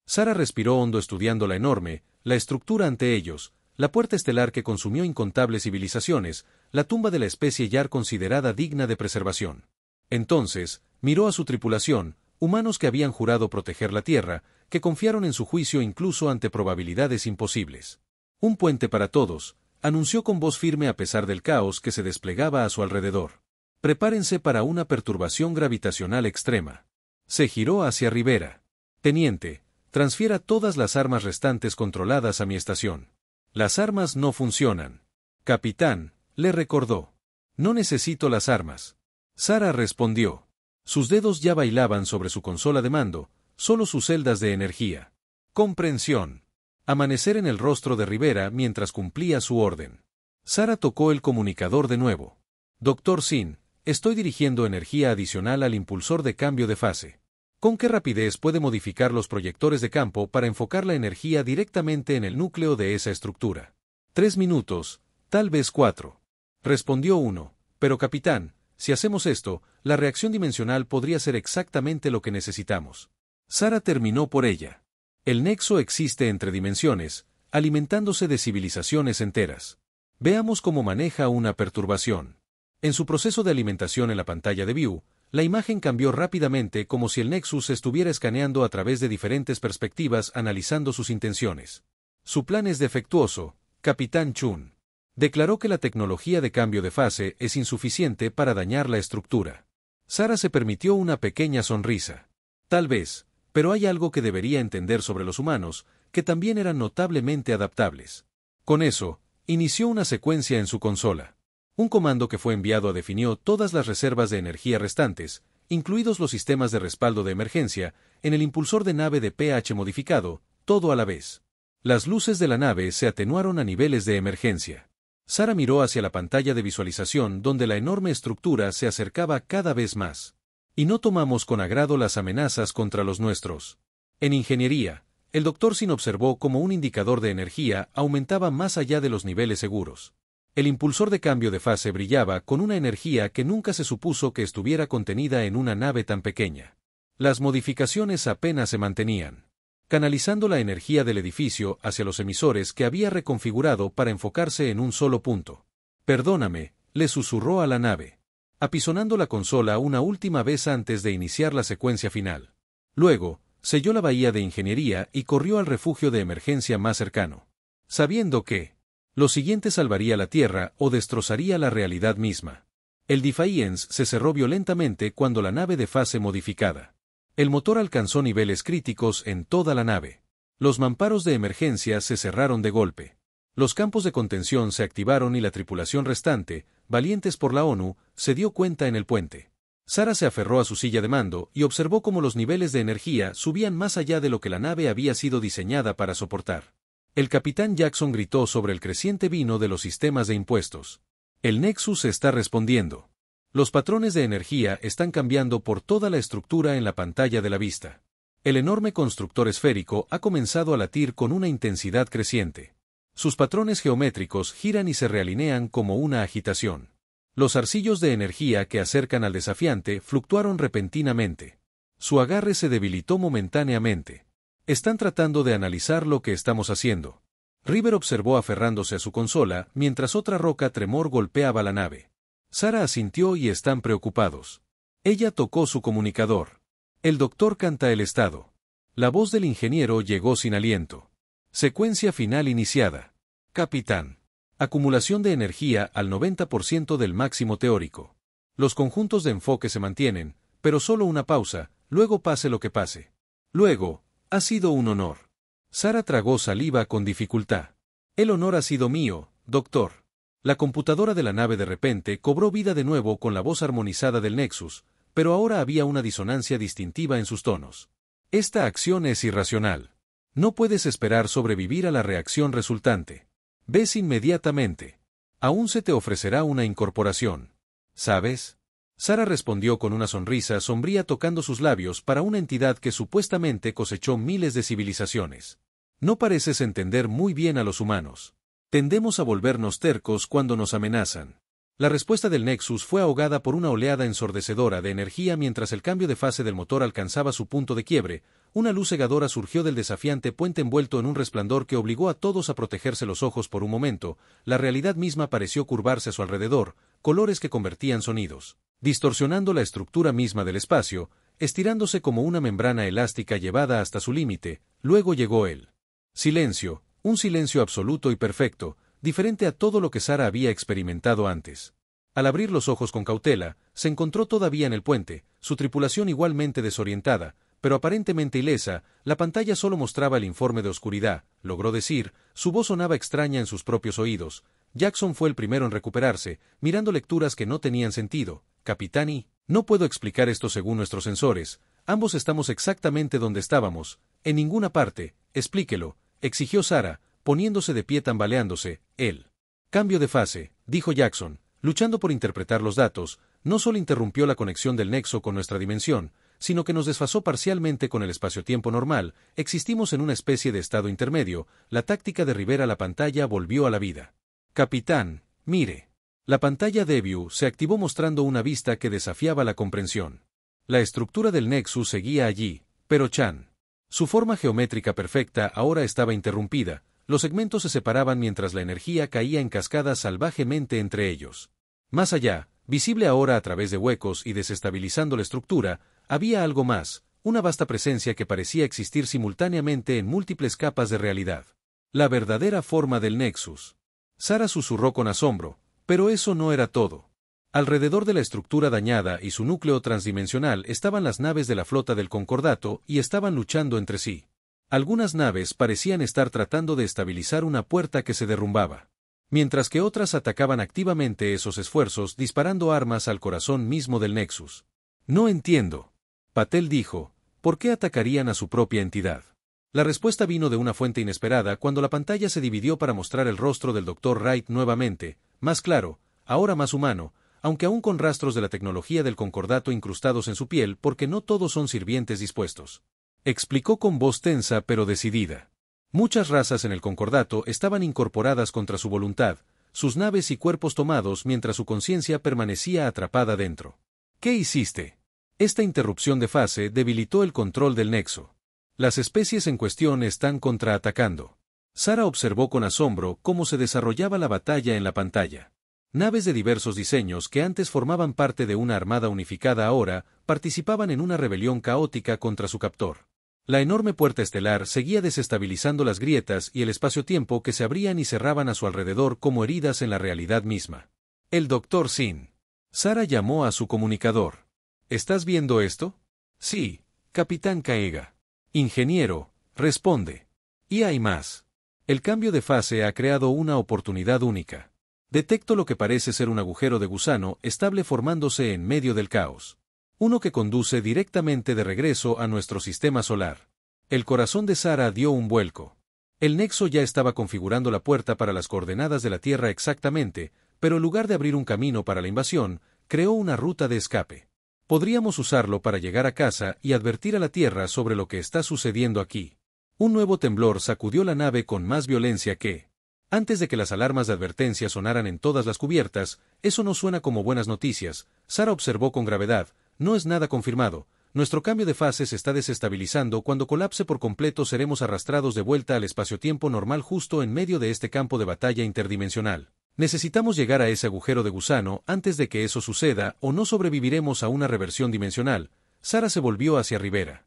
Sara respiró hondo estudiando la enorme, la estructura ante ellos, la puerta estelar que consumió incontables civilizaciones, la tumba de la especie Yar considerada digna de preservación. Entonces, miró a su tripulación, humanos que habían jurado proteger la Tierra, que confiaron en su juicio incluso ante probabilidades imposibles. «Un puente para todos», anunció con voz firme a pesar del caos que se desplegaba a su alrededor. «Prepárense para una perturbación gravitacional extrema». Se giró hacia Rivera. «Teniente, transfiera todas las armas restantes controladas a mi estación». «Las armas no funcionan». «Capitán», le recordó. «No necesito las armas». Sara respondió. Sus dedos ya bailaban sobre su consola de mando, solo sus celdas de energía. Comprensión. Amanecer en el rostro de Rivera mientras cumplía su orden. Sara tocó el comunicador de nuevo. «Dr. Sin, estoy dirigiendo energía adicional al impulsor de cambio de fase. ¿Con qué rapidez puede modificar los proyectores de campo para enfocar la energía directamente en el núcleo de esa estructura?» 3 minutos, tal vez 4. Respondió uno. «Pero capitán, si hacemos esto, la reacción dimensional podría ser exactamente lo que necesitamos». Sara terminó por ella. El nexo existe entre dimensiones, alimentándose de civilizaciones enteras. Veamos cómo maneja una perturbación. En su proceso de alimentación en la pantalla de View, la imagen cambió rápidamente como si el Nexus estuviera escaneando a través de diferentes perspectivas analizando sus intenciones. Su plan es defectuoso, Capitán Chun. Declaró que la tecnología de cambio de fase es insuficiente para dañar la estructura. Sarah se permitió una pequeña sonrisa. Tal vez, pero hay algo que debería entender sobre los humanos, que también eran notablemente adaptables. Con eso, inició una secuencia en su consola. Un comando que fue enviado definió todas las reservas de energía restantes, incluidos los sistemas de respaldo de emergencia, en el impulsor de nave de pH modificado, todo a la vez. Las luces de la nave se atenuaron a niveles de emergencia. Sarah miró hacia la pantalla de visualización donde la enorme estructura se acercaba cada vez más. Y no tomamos con agrado las amenazas contra los nuestros. En ingeniería, el Dr. Sin observó cómo un indicador de energía aumentaba más allá de los niveles seguros. El impulsor de cambio de fase brillaba con una energía que nunca se supuso que estuviera contenida en una nave tan pequeña. Las modificaciones apenas se mantenían, canalizando la energía del edificio hacia los emisores que había reconfigurado para enfocarse en un solo punto. «Perdóname», le susurró a la nave, apisonando la consola una última vez antes de iniciar la secuencia final. Luego, selló la bahía de ingeniería y corrió al refugio de emergencia más cercano, sabiendo que lo siguiente salvaría la Tierra o destrozaría la realidad misma. El Defiance se cerró violentamente cuando la nave de fase modificada. El motor alcanzó niveles críticos en toda la nave. Los mamparos de emergencia se cerraron de golpe. Los campos de contención se activaron y la tripulación restante, valientes por la ONU, se dio cuenta en el puente. Sarah se aferró a su silla de mando y observó cómo los niveles de energía subían más allá de lo que la nave había sido diseñada para soportar. El capitán Jackson gritó sobre el creciente vino de los sistemas de impuestos. El Nexus está respondiendo. Los patrones de energía están cambiando por toda la estructura en la pantalla de la vista. El enorme constructor esférico ha comenzado a latir con una intensidad creciente. Sus patrones geométricos giran y se realinean como una agitación. Los arcillos de energía que acercan al desafiante fluctuaron repentinamente. Su agarre se debilitó momentáneamente. Están tratando de analizar lo que estamos haciendo. River observó aferrándose a su consola mientras otra roca tremor golpeaba la nave. Sarah asintió y están preocupados. Ella tocó su comunicador. El doctor canta el estado. La voz del ingeniero llegó sin aliento. Secuencia final iniciada. Capitán. Acumulación de energía al 90% del máximo teórico. Los conjuntos de enfoque se mantienen, pero solo una pausa, luego pase lo que pase. Luego, ha sido un honor. Sarah tragó saliva con dificultad. El honor ha sido mío, doctor. La computadora de la nave de repente cobró vida de nuevo con la voz armonizada del Nexus, pero ahora había una disonancia distintiva en sus tonos. Esta acción es irracional. No puedes esperar sobrevivir a la reacción resultante. Ves inmediatamente. Aún se te ofrecerá una incorporación. ¿Sabes? Sarah respondió con una sonrisa sombría tocando sus labios para una entidad que supuestamente cosechó miles de civilizaciones. No pareces entender muy bien a los humanos. Tendemos a volvernos tercos cuando nos amenazan. La respuesta del Nexus fue ahogada por una oleada ensordecedora de energía mientras el cambio de fase del motor alcanzaba su punto de quiebre. Una luz cegadora surgió del desafiante puente envuelto en un resplandor que obligó a todos a protegerse los ojos por un momento. La realidad misma pareció curvarse a su alrededor, colores que convertían sonidos, distorsionando la estructura misma del espacio, estirándose como una membrana elástica llevada hasta su límite. Luego llegó el silencio, un silencio absoluto y perfecto, diferente a todo lo que Sarah había experimentado antes. Al abrir los ojos con cautela, se encontró todavía en el puente, su tripulación igualmente desorientada, pero aparentemente ilesa. La pantalla solo mostraba el informe de oscuridad, logró decir, su voz sonaba extraña en sus propios oídos. Jackson fue el primero en recuperarse, mirando lecturas que no tenían sentido. Capitán y, no puedo explicar esto según nuestros sensores, ambos estamos exactamente donde estábamos, en ninguna parte, explíquelo, exigió Sarah, poniéndose de pie tambaleándose. El cambio de fase, dijo Jackson, luchando por interpretar los datos, no solo interrumpió la conexión del nexo con nuestra dimensión, sino que nos desfasó parcialmente con el espacio-tiempo normal. Existimos en una especie de estado intermedio. La táctica de Rivera a la pantalla volvió a la vida. Capitán, mire. La pantalla de View se activó mostrando una vista que desafiaba la comprensión. La estructura del Nexus seguía allí, pero Chan. Su forma geométrica perfecta ahora estaba interrumpida. Los segmentos se separaban mientras la energía caía en cascadas salvajemente entre ellos. Más allá, Visible ahora a través de huecos y desestabilizando la estructura, había algo más, una vasta presencia que parecía existir simultáneamente en múltiples capas de realidad. La verdadera forma del Nexus. Sarah susurró con asombro, pero eso no era todo. Alrededor de la estructura dañada y su núcleo transdimensional estaban las naves de la flota del Concordato y estaban luchando entre sí. Algunas naves parecían estar tratando de estabilizar una puerta que se derrumbaba, mientras que otras atacaban activamente esos esfuerzos disparando armas al corazón mismo del Nexus. No entiendo, Patel dijo, ¿por qué atacarían a su propia entidad? La respuesta vino de una fuente inesperada cuando la pantalla se dividió para mostrar el rostro del Dr. Wright nuevamente, más claro, ahora más humano, aunque aún con rastros de la tecnología del Concordato incrustados en su piel porque no todos son sirvientes dispuestos. Explicó con voz tensa pero decidida. Muchas razas en el Concordato estaban incorporadas contra su voluntad, sus naves y cuerpos tomados mientras su conciencia permanecía atrapada dentro. ¿Qué hiciste? Esta interrupción de fase debilitó el control del nexo. Las especies en cuestión están contraatacando. Sarah observó con asombro cómo se desarrollaba la batalla en la pantalla. Naves de diversos diseños que antes formaban parte de una armada unificada ahora participaban en una rebelión caótica contra su captor. La enorme puerta estelar seguía desestabilizando las grietas y el espacio-tiempo que se abrían y cerraban a su alrededor como heridas en la realidad misma. El Dr. Sin. Sarah llamó a su comunicador. ¿Estás viendo esto? Sí, Capitán Kaega. Ingeniero, responde. Y hay más. El cambio de fase ha creado una oportunidad única. Detecto lo que parece ser un agujero de gusano estable formándose en medio del caos. Uno que conduce directamente de regreso a nuestro sistema solar. El corazón de Sarah dio un vuelco. El nexo ya estaba configurando la puerta para las coordenadas de la Tierra exactamente, pero en lugar de abrir un camino para la invasión, creó una ruta de escape. Podríamos usarlo para llegar a casa y advertir a la Tierra sobre lo que está sucediendo aquí. Un nuevo temblor sacudió la nave con más violencia que... Antes de que las alarmas de advertencia sonaran en todas las cubiertas, eso no suena como buenas noticias, Sarah observó con gravedad, no es nada confirmado, nuestro cambio de fase se está desestabilizando, cuando colapse por completo seremos arrastrados de vuelta al espacio-tiempo normal justo en medio de este campo de batalla interdimensional. Necesitamos llegar a ese agujero de gusano antes de que eso suceda o no sobreviviremos a una reversión dimensional. Sarah se volvió hacia Rivera.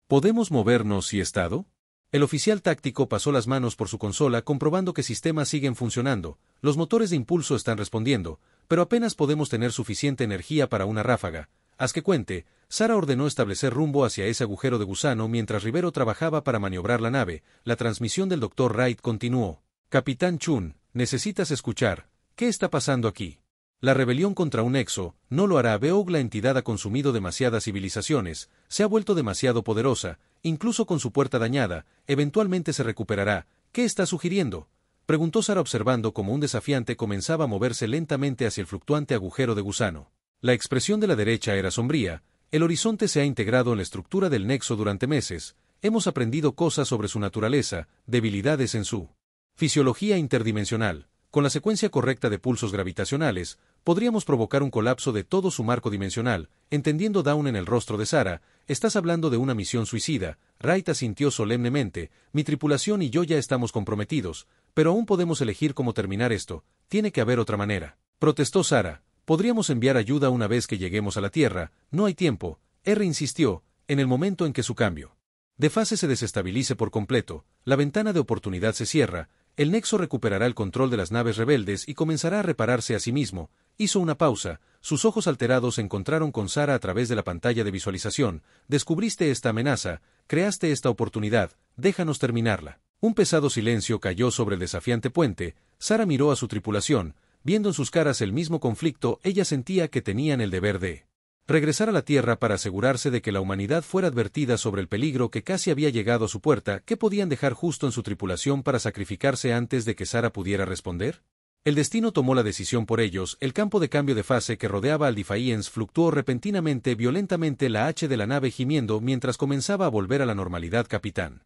¿Podemos movernos y estado? El oficial táctico pasó las manos por su consola comprobando que sistemas siguen funcionando, los motores de impulso están respondiendo, pero apenas podemos tener suficiente energía para una ráfaga. Haz que cuente, Sarah ordenó establecer rumbo hacia ese agujero de gusano mientras Rivero trabajaba para maniobrar la nave. La transmisión del Dr. Wright continuó. Capitán Chun, necesitas escuchar. ¿Qué está pasando aquí? La rebelión contra un nexo no lo hará. Veo la entidad ha consumido demasiadas civilizaciones, se ha vuelto demasiado poderosa, incluso con su puerta dañada, eventualmente se recuperará. ¿Qué está sugiriendo? Preguntó Sarah observando cómo un desafiante comenzaba a moverse lentamente hacia el fluctuante agujero de gusano. La expresión de la derecha era sombría, el horizonte se ha integrado en la estructura del nexo durante meses, hemos aprendido cosas sobre su naturaleza, debilidades en su fisiología interdimensional. Con la secuencia correcta de pulsos gravitacionales, podríamos provocar un colapso de todo su marco dimensional. Entendiendo Dawn en el rostro de Sarah, estás hablando de una misión suicida. Wright asintió solemnemente, mi tripulación y yo ya estamos comprometidos, pero aún podemos elegir cómo terminar esto, tiene que haber otra manera. Protestó Sarah, podríamos enviar ayuda una vez que lleguemos a la Tierra, no hay tiempo, R insistió, en el momento en que su cambio de fase se desestabilice por completo, la ventana de oportunidad se cierra, el nexo recuperará el control de las naves rebeldes y comenzará a repararse a sí mismo. Hizo una pausa, sus ojos alterados se encontraron con Sarah a través de la pantalla de visualización. Descubriste esta amenaza, creaste esta oportunidad, déjanos terminarla. Un pesado silencio cayó sobre el desafiante puente. Sarah miró a su tripulación, viendo en sus caras el mismo conflicto. Ella sentía que tenían el deber de regresar a la Tierra para asegurarse de que la humanidad fuera advertida sobre el peligro que casi había llegado a su puerta. ¿Qué podían dejar justo en su tripulación para sacrificarse antes de que Sarah pudiera responder? El destino tomó la decisión por ellos. El campo de cambio de fase que rodeaba al Defiance fluctuó repentinamente, violentamente, la H de la nave gimiendo mientras comenzaba a volver a la normalidad. Capitán.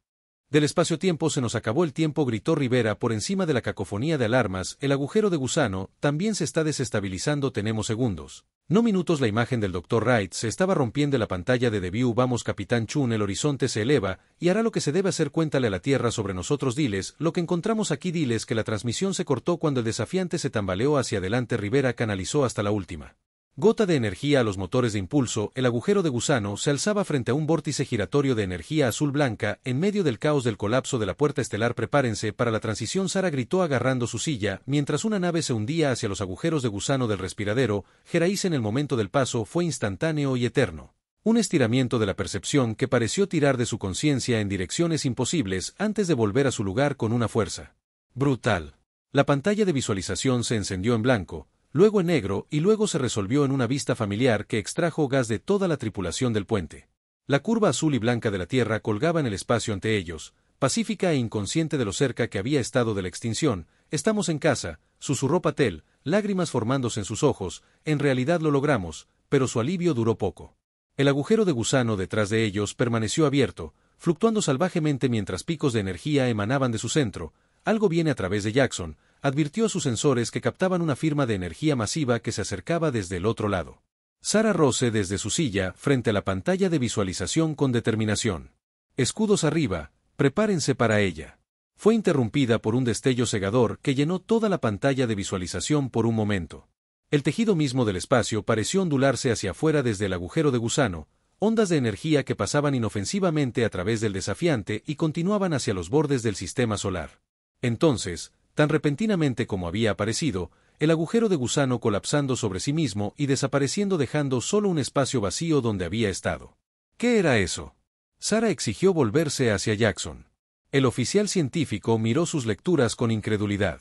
Del espacio-tiempo se nos acabó el tiempo, gritó Rivera por encima de la cacofonía de alarmas. El agujero de gusano también se está desestabilizando. Tenemos segundos, no minutos. La imagen del Dr. Wright se estaba rompiendo en la pantalla de The View. Vamos, Capitán Chun, el horizonte se eleva y hará lo que se debe hacer. Cuéntale a la Tierra sobre nosotros. Diles lo que encontramos aquí. Diles que la transmisión se cortó cuando el desafiante se tambaleó hacia adelante. Rivera canalizó hasta la última Gota de energía a los motores de impulso, el agujero de gusano se alzaba frente a un vórtice giratorio de energía azul-blanca, en medio del caos del colapso de la puerta estelar. Prepárense para la transición, Sara gritó agarrando su silla, mientras una nave se hundía hacia los agujeros de gusano del respiradero. Gerais, en el momento del paso fue instantáneo y eterno. Un estiramiento de la percepción que pareció tirar de su conciencia en direcciones imposibles antes de volver a su lugar con una fuerza brutal. La pantalla de visualización se encendió en blanco, luego en negro y luego se resolvió en una vista familiar que extrajo gas de toda la tripulación del puente. La curva azul y blanca de la Tierra colgaba en el espacio ante ellos, pacífica e inconsciente de lo cerca que había estado de la extinción. Estamos en casa, susurró Patel, lágrimas formándose en sus ojos. En realidad lo logramos, pero su alivio duró poco. El agujero de gusano detrás de ellos permaneció abierto, fluctuando salvajemente mientras picos de energía emanaban de su centro. Algo viene a través de Jackson, advirtió a sus sensores que captaban una firma de energía masiva que se acercaba desde el otro lado. Sara rose desde su silla frente a la pantalla de visualización con determinación. Escudos arriba, prepárense para ella. Fue interrumpida por un destello cegador que llenó toda la pantalla de visualización por un momento. El tejido mismo del espacio pareció ondularse hacia afuera desde el agujero de gusano, ondas de energía que pasaban inofensivamente a través del desafiante y continuaban hacia los bordes del sistema solar. Entonces, tan repentinamente como había aparecido, el agujero de gusano colapsando sobre sí mismo y desapareciendo, dejando solo un espacio vacío donde había estado. ¿Qué era eso? Sara exigió volverse hacia Jackson. El oficial científico miró sus lecturas con incredulidad.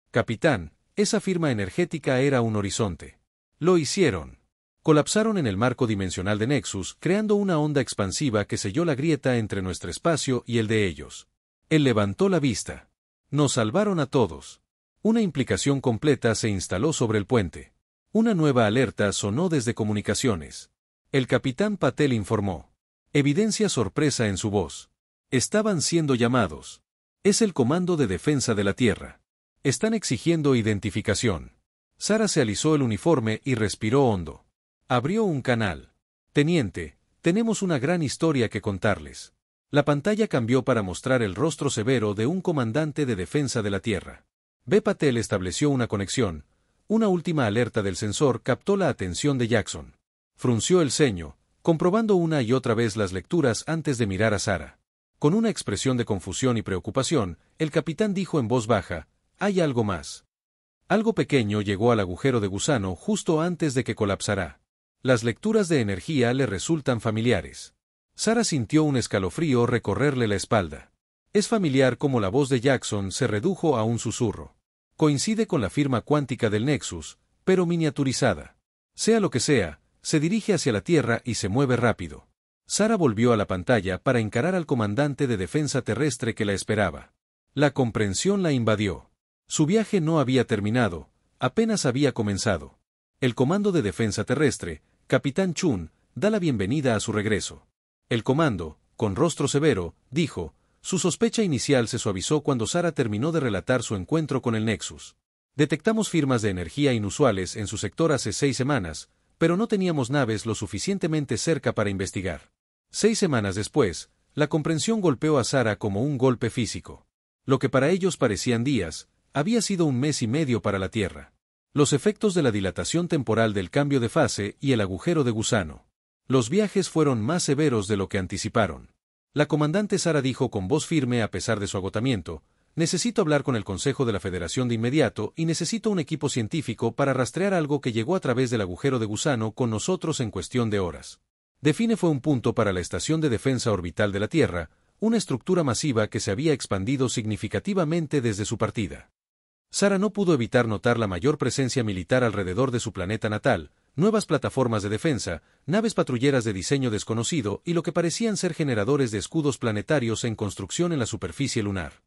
Capitán, esa firma energética era un horizonte. Lo hicieron. Colapsaron en el marco dimensional de Nexus, creando una onda expansiva que selló la grieta entre nuestro espacio y el de ellos. Él levantó la vista. Nos salvaron a todos. Una implicación completa se instaló sobre el puente. Una nueva alerta sonó desde comunicaciones. El capitán Patel informó. Evidencia sorpresa en su voz. Estaban siendo llamados. Es el Comando de Defensa de la Tierra. Están exigiendo identificación. Sara se alisó el uniforme y respiró hondo. Abrió un canal. Teniente, tenemos una gran historia que contarles. La pantalla cambió para mostrar el rostro severo de un comandante de defensa de la Tierra. B. Patel estableció una conexión. Una última alerta del sensor captó la atención de Jackson. Frunció el ceño, comprobando una y otra vez las lecturas antes de mirar a Sara. Con una expresión de confusión y preocupación, el capitán dijo en voz baja, «Hay algo más». Algo pequeño llegó al agujero de gusano justo antes de que colapsara. Las lecturas de energía le resultan familiares. Sara sintió un escalofrío recorrerle la espalda. Es familiar como la voz de Jackson se redujo a un susurro. Coincide con la firma cuántica del Nexus, pero miniaturizada. Sea lo que sea, se dirige hacia la Tierra y se mueve rápido. Sara volvió a la pantalla para encarar al comandante de defensa terrestre que la esperaba. La comprensión la invadió. Su viaje no había terminado, apenas había comenzado. El Comando de Defensa Terrestre, Capitán Chun, da la bienvenida a su regreso. El comando, con rostro severo, dijo, su sospecha inicial se suavizó cuando Sara terminó de relatar su encuentro con el Nexus. Detectamos firmas de energía inusuales en su sector hace 6 semanas, pero no teníamos naves lo suficientemente cerca para investigar. 6 semanas después, la comprensión golpeó a Sara como un golpe físico. Lo que para ellos parecían días, había sido 1 mes y medio para la Tierra. Los efectos de la dilatación temporal del cambio de fase y el agujero de gusano. Los viajes fueron más severos de lo que anticiparon. La comandante Sara dijo con voz firme a pesar de su agotamiento, necesito hablar con el Consejo de la Federación de inmediato y necesito un equipo científico para rastrear algo que llegó a través del agujero de gusano con nosotros en cuestión de horas. Define fue un punto para la Estación de Defensa Orbital de la Tierra, una estructura masiva que se había expandido significativamente desde su partida. Sara no pudo evitar notar la mayor presencia militar alrededor de su planeta natal, nuevas plataformas de defensa, naves patrulleras de diseño desconocido y lo que parecían ser generadores de escudos planetarios en construcción en la superficie lunar.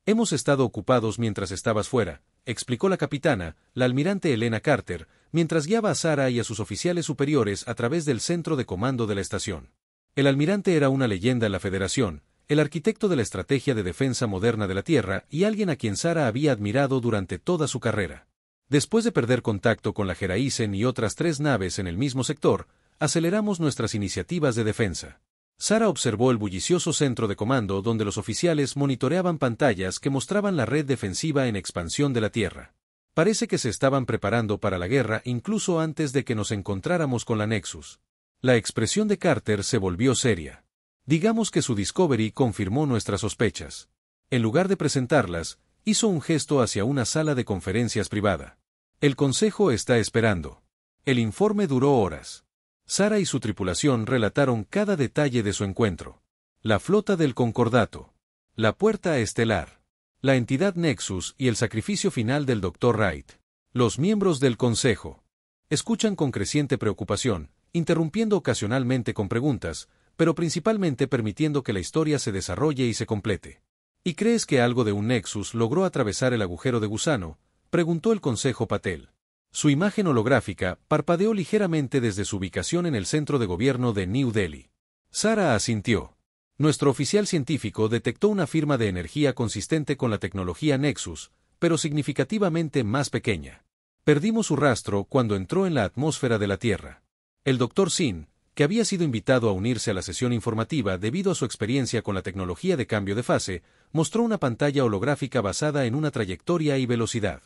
Hemos estado ocupados mientras estabas fuera, explicó la capitana, la almirante Elena Carter, mientras guiaba a Sara y a sus oficiales superiores a través del centro de comando de la estación. El almirante era una leyenda en la Federación, el arquitecto de la estrategia de defensa moderna de la Tierra y alguien a quien Sara había admirado durante toda su carrera. Después de perder contacto con la Geraisen y otras 3 naves en el mismo sector, aceleramos nuestras iniciativas de defensa. Sara observó el bullicioso centro de comando donde los oficiales monitoreaban pantallas que mostraban la red defensiva en expansión de la Tierra. Parece que se estaban preparando para la guerra incluso antes de que nos encontráramos con la Nexus. La expresión de Carter se volvió seria. Digamos que su Discovery confirmó nuestras sospechas. En lugar de presentarlas, hizo un gesto hacia una sala de conferencias privada. El consejo está esperando. El informe duró horas. Sarah y su tripulación relataron cada detalle de su encuentro. La flota del Concordato. La puerta estelar. La entidad Nexus y el sacrificio final del Dr. Wright. Los miembros del consejo escuchan con creciente preocupación, interrumpiendo ocasionalmente con preguntas, pero principalmente permitiendo que la historia se desarrolle y se complete. ¿Y crees que algo de un Nexus logró atravesar el agujero de gusano?, preguntó el consejo Patel. Su imagen holográfica parpadeó ligeramente desde su ubicación en el centro de gobierno de New Delhi. Sarah asintió. Nuestro oficial científico detectó una firma de energía consistente con la tecnología Nexus, pero significativamente más pequeña. Perdimos su rastro cuando entró en la atmósfera de la Tierra. El Dr. Sin, que había sido invitado a unirse a la sesión informativa debido a su experiencia con la tecnología de cambio de fase, mostró una pantalla holográfica basada en una trayectoria y velocidad.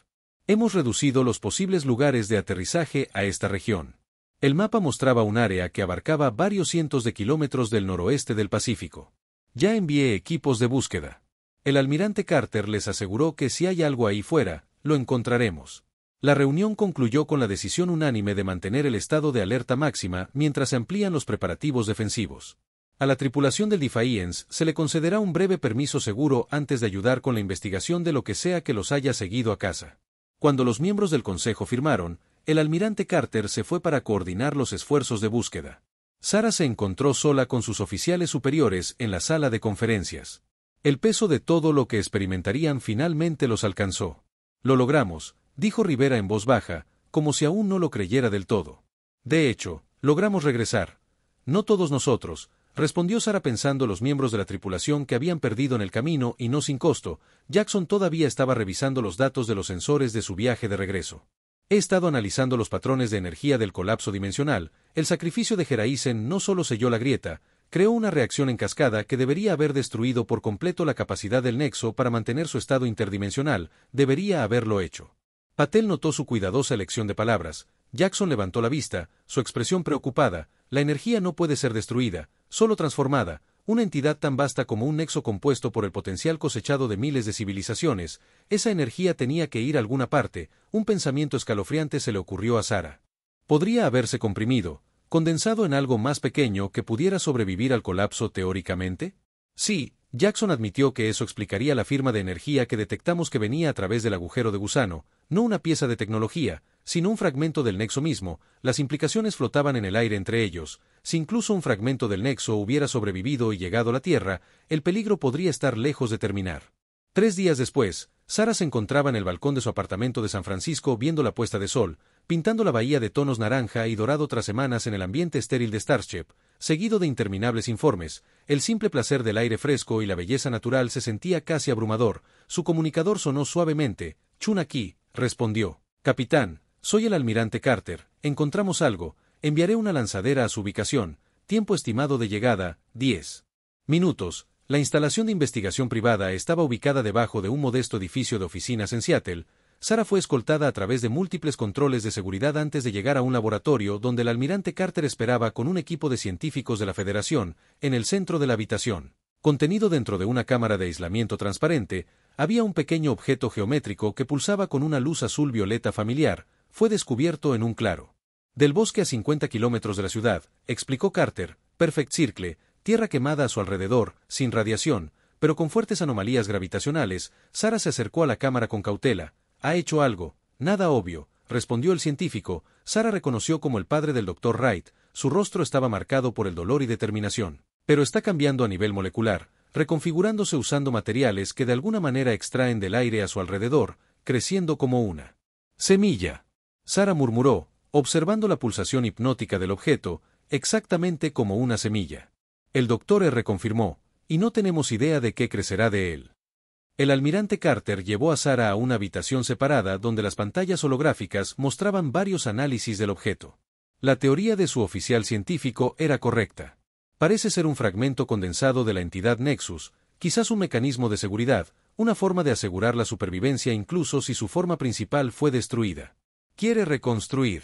Hemos reducido los posibles lugares de aterrizaje a esta región. El mapa mostraba un área que abarcaba varios cientos de kilómetros del noroeste del Pacífico. Ya envié equipos de búsqueda. El almirante Carter les aseguró que si hay algo ahí fuera, lo encontraremos. La reunión concluyó con la decisión unánime de mantener el estado de alerta máxima mientras se amplían los preparativos defensivos. A la tripulación del Defiance se le concederá un breve permiso seguro antes de ayudar con la investigación de lo que sea que los haya seguido a casa. Cuando los miembros del consejo firmaron, el almirante Carter se fue para coordinar los esfuerzos de búsqueda. Sarah se encontró sola con sus oficiales superiores en la sala de conferencias. El peso de todo lo que experimentarían finalmente los alcanzó. Lo logramos, dijo Rivera en voz baja, como si aún no lo creyera del todo. De hecho, logramos regresar. No todos nosotros, respondió Sarah pensando los miembros de la tripulación que habían perdido en el camino y no sin costo. Jackson todavía estaba revisando los datos de los sensores de su viaje de regreso. He estado analizando los patrones de energía del colapso dimensional. El sacrificio de Geraisen no solo selló la grieta, creó una reacción en cascada que debería haber destruido por completo la capacidad del nexo para mantener su estado interdimensional, debería haberlo hecho. Patel notó su cuidadosa elección de palabras. Jackson levantó la vista, su expresión preocupada. La energía no puede ser destruida, solo transformada. Una entidad tan vasta como un nexo compuesto por el potencial cosechado de miles de civilizaciones, esa energía tenía que ir a alguna parte. Un pensamiento escalofriante se le ocurrió a Sarah. Podría haberse comprimido, condensado en algo más pequeño que pudiera sobrevivir al colapso teóricamente. Sí, Jackson admitió que eso explicaría la firma de energía que detectamos que venía a través del agujero de gusano, no una pieza de tecnología, sino un fragmento del nexo mismo. Las implicaciones flotaban en el aire entre ellos. Si incluso un fragmento del nexo hubiera sobrevivido y llegado a la Tierra, el peligro podría estar lejos de terminar. 3 días después, Sarah se encontraba en el balcón de su apartamento de San Francisco viendo la puesta de sol, pintando la bahía de tonos naranja y dorado tras semanas en el ambiente estéril de Starship, seguido de interminables informes. El simple placer del aire fresco y la belleza natural se sentía casi abrumador. Su comunicador sonó suavemente. «Chun aquí», respondió. «Capitán, soy el almirante Carter. Encontramos algo. Enviaré una lanzadera a su ubicación. Tiempo estimado de llegada, 10 minutos». La instalación de investigación privada estaba ubicada debajo de un modesto edificio de oficinas en Seattle. Sarah fue escoltada a través de múltiples controles de seguridad antes de llegar a un laboratorio donde el almirante Carter esperaba con un equipo de científicos de la Federación. En el centro de la habitación, contenido dentro de una cámara de aislamiento transparente, había un pequeño objeto geométrico que pulsaba con una luz azul-violeta familiar. Fue descubierto en un claro del bosque a 50 kilómetros de la ciudad, explicó Carter. Perfect Circle, tierra quemada a su alrededor, sin radiación, pero con fuertes anomalías gravitacionales. Sarah se acercó a la cámara con cautela. «Ha hecho algo». «Nada obvio», respondió el científico. Sarah reconoció como el padre del Dr. Wright. Su rostro estaba marcado por el dolor y determinación. «Pero está cambiando a nivel molecular, reconfigurándose usando materiales que de alguna manera extraen del aire a su alrededor, creciendo como una semilla». Sarah murmuró, observando la pulsación hipnótica del objeto, exactamente como una semilla. El Dr. R. confirmó, «y no tenemos idea de qué crecerá de él». El almirante Carter llevó a Sarah a una habitación separada donde las pantallas holográficas mostraban varios análisis del objeto. La teoría de su oficial científico era correcta. Parece ser un fragmento condensado de la entidad Nexus, quizás un mecanismo de seguridad, una forma de asegurar la supervivencia incluso si su forma principal fue destruida. Quiere reconstruir.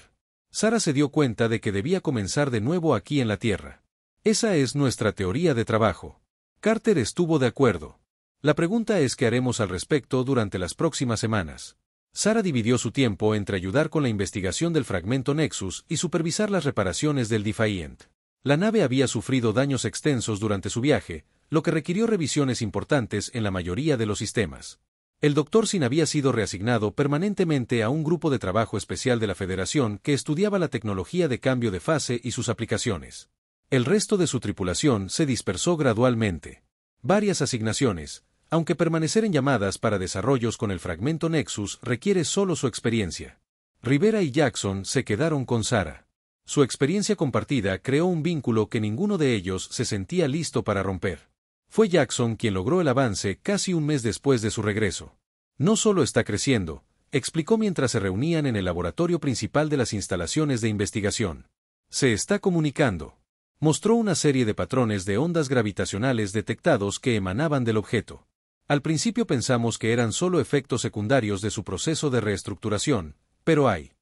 Sarah se dio cuenta de que debía comenzar de nuevo aquí en la Tierra. Esa es nuestra teoría de trabajo. Carter estuvo de acuerdo. La pregunta es qué haremos al respecto durante las próximas semanas. Sarah dividió su tiempo entre ayudar con la investigación del fragmento Nexus y supervisar las reparaciones del Defiant. La nave había sufrido daños extensos durante su viaje, lo que requirió revisiones importantes en la mayoría de los sistemas. El Dr. Sin había sido reasignado permanentemente a un grupo de trabajo especial de la Federación que estudiaba la tecnología de cambio de fase y sus aplicaciones. El resto de su tripulación se dispersó gradualmente. Varias asignaciones, aunque permanecer en llamadas para desarrollos con el fragmento Nexus requiere solo su experiencia. Rivera y Jackson se quedaron con Sarah. Su experiencia compartida creó un vínculo que ninguno de ellos se sentía listo para romper. Fue Jackson quien logró el avance casi un mes después de su regreso. No solo está creciendo, explicó mientras se reunían en el laboratorio principal de las instalaciones de investigación. Se está comunicando. Mostró una serie de patrones de ondas gravitacionales detectados que emanaban del objeto. Al principio pensamos que eran solo efectos secundarios de su proceso de reestructuración, pero hay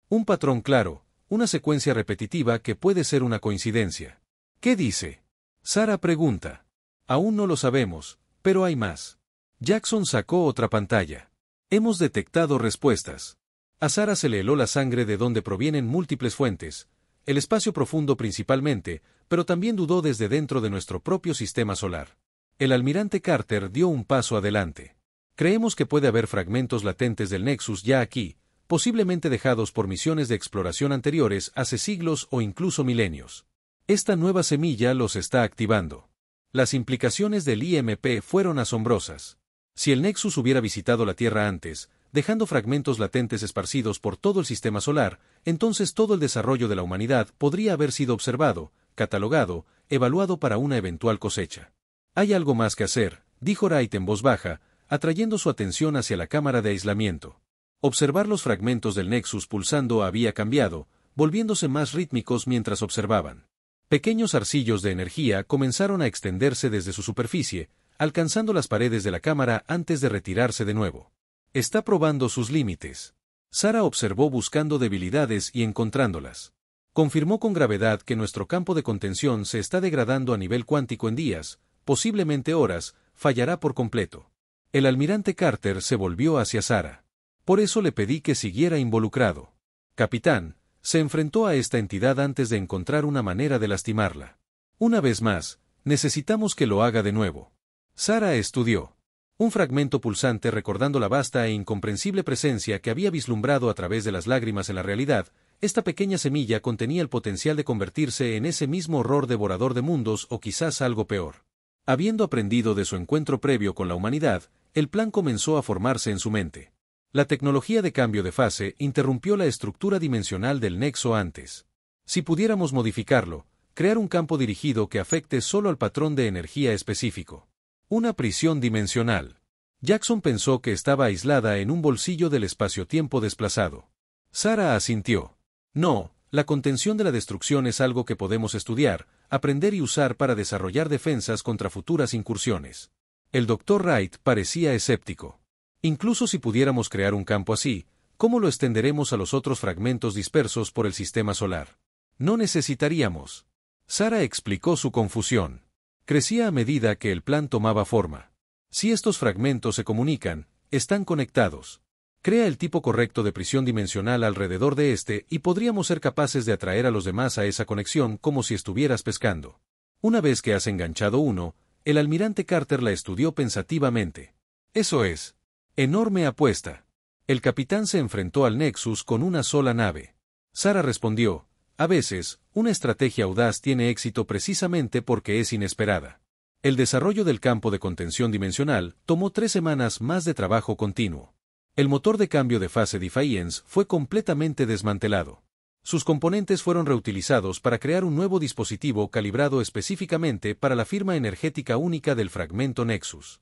un patrón claro, una secuencia repetitiva que puede ser una coincidencia. ¿Qué dice? Sarah pregunta. Aún no lo sabemos, pero hay más. Jackson sacó otra pantalla. Hemos detectado respuestas. A Sarah se le heló la sangre de donde provienen múltiples fuentes, el espacio profundo principalmente, pero también dudó desde dentro de nuestro propio sistema solar. El almirante Carter dio un paso adelante. Creemos que puede haber fragmentos latentes del Nexus ya aquí, posiblemente dejados por misiones de exploración anteriores hace siglos o incluso milenios. Esta nueva semilla los está activando. Las implicaciones del IMP fueron asombrosas. Si el Nexus hubiera visitado la Tierra antes, dejando fragmentos latentes esparcidos por todo el sistema solar, entonces todo el desarrollo de la humanidad podría haber sido observado, catalogado, evaluado para una eventual cosecha. Hay algo más que hacer, dijo Wright en voz baja, atrayendo su atención hacia la cámara de aislamiento. Observar los fragmentos del Nexus pulsando había cambiado, volviéndose más rítmicos mientras observaban. Pequeños arcillos de energía comenzaron a extenderse desde su superficie, alcanzando las paredes de la cámara antes de retirarse de nuevo. Está probando sus límites. Sarah observó buscando debilidades y encontrándolas. Confirmó con gravedad que nuestro campo de contención se está degradando a nivel cuántico en días, posiblemente horas, fallará por completo. El almirante Carter se volvió hacia Sarah. Por eso le pedí que siguiera involucrado. Capitán, se enfrentó a esta entidad antes de encontrar una manera de lastimarla. Una vez más, necesitamos que lo haga de nuevo. Sarah estudió un fragmento pulsante recordando la vasta e incomprensible presencia que había vislumbrado a través de las lágrimas en la realidad. Esta pequeña semilla contenía el potencial de convertirse en ese mismo horror devorador de mundos o quizás algo peor. Habiendo aprendido de su encuentro previo con la humanidad, el plan comenzó a formarse en su mente. La tecnología de cambio de fase interrumpió la estructura dimensional del nexo antes. Si pudiéramos modificarlo, crear un campo dirigido que afecte solo al patrón de energía específico. Una prisión dimensional. Jackson pensó que estaba aislada en un bolsillo del espacio-tiempo desplazado. Sarah asintió. No, la contención de la destrucción es algo que podemos estudiar, aprender y usar para desarrollar defensas contra futuras incursiones. El Dr. Wright parecía escéptico. Incluso si pudiéramos crear un campo así, ¿cómo lo extenderemos a los otros fragmentos dispersos por el sistema solar? No necesitaríamos. Sarah explicó su confusión. Crecía a medida que el plan tomaba forma. Si estos fragmentos se comunican, están conectados. Crea el tipo correcto de prisión dimensional alrededor de este y podríamos ser capaces de atraer a los demás a esa conexión como si estuvieras pescando. Una vez que has enganchado uno, el almirante Carter la estudió pensativamente. Eso es. Enorme apuesta. El capitán se enfrentó al Nexus con una sola nave. Sarah respondió, a veces, una estrategia audaz tiene éxito precisamente porque es inesperada. El desarrollo del campo de contención dimensional tomó 3 semanas más de trabajo continuo. El motor de cambio de fase Defiance fue completamente desmantelado. Sus componentes fueron reutilizados para crear un nuevo dispositivo calibrado específicamente para la firma energética única del fragmento Nexus.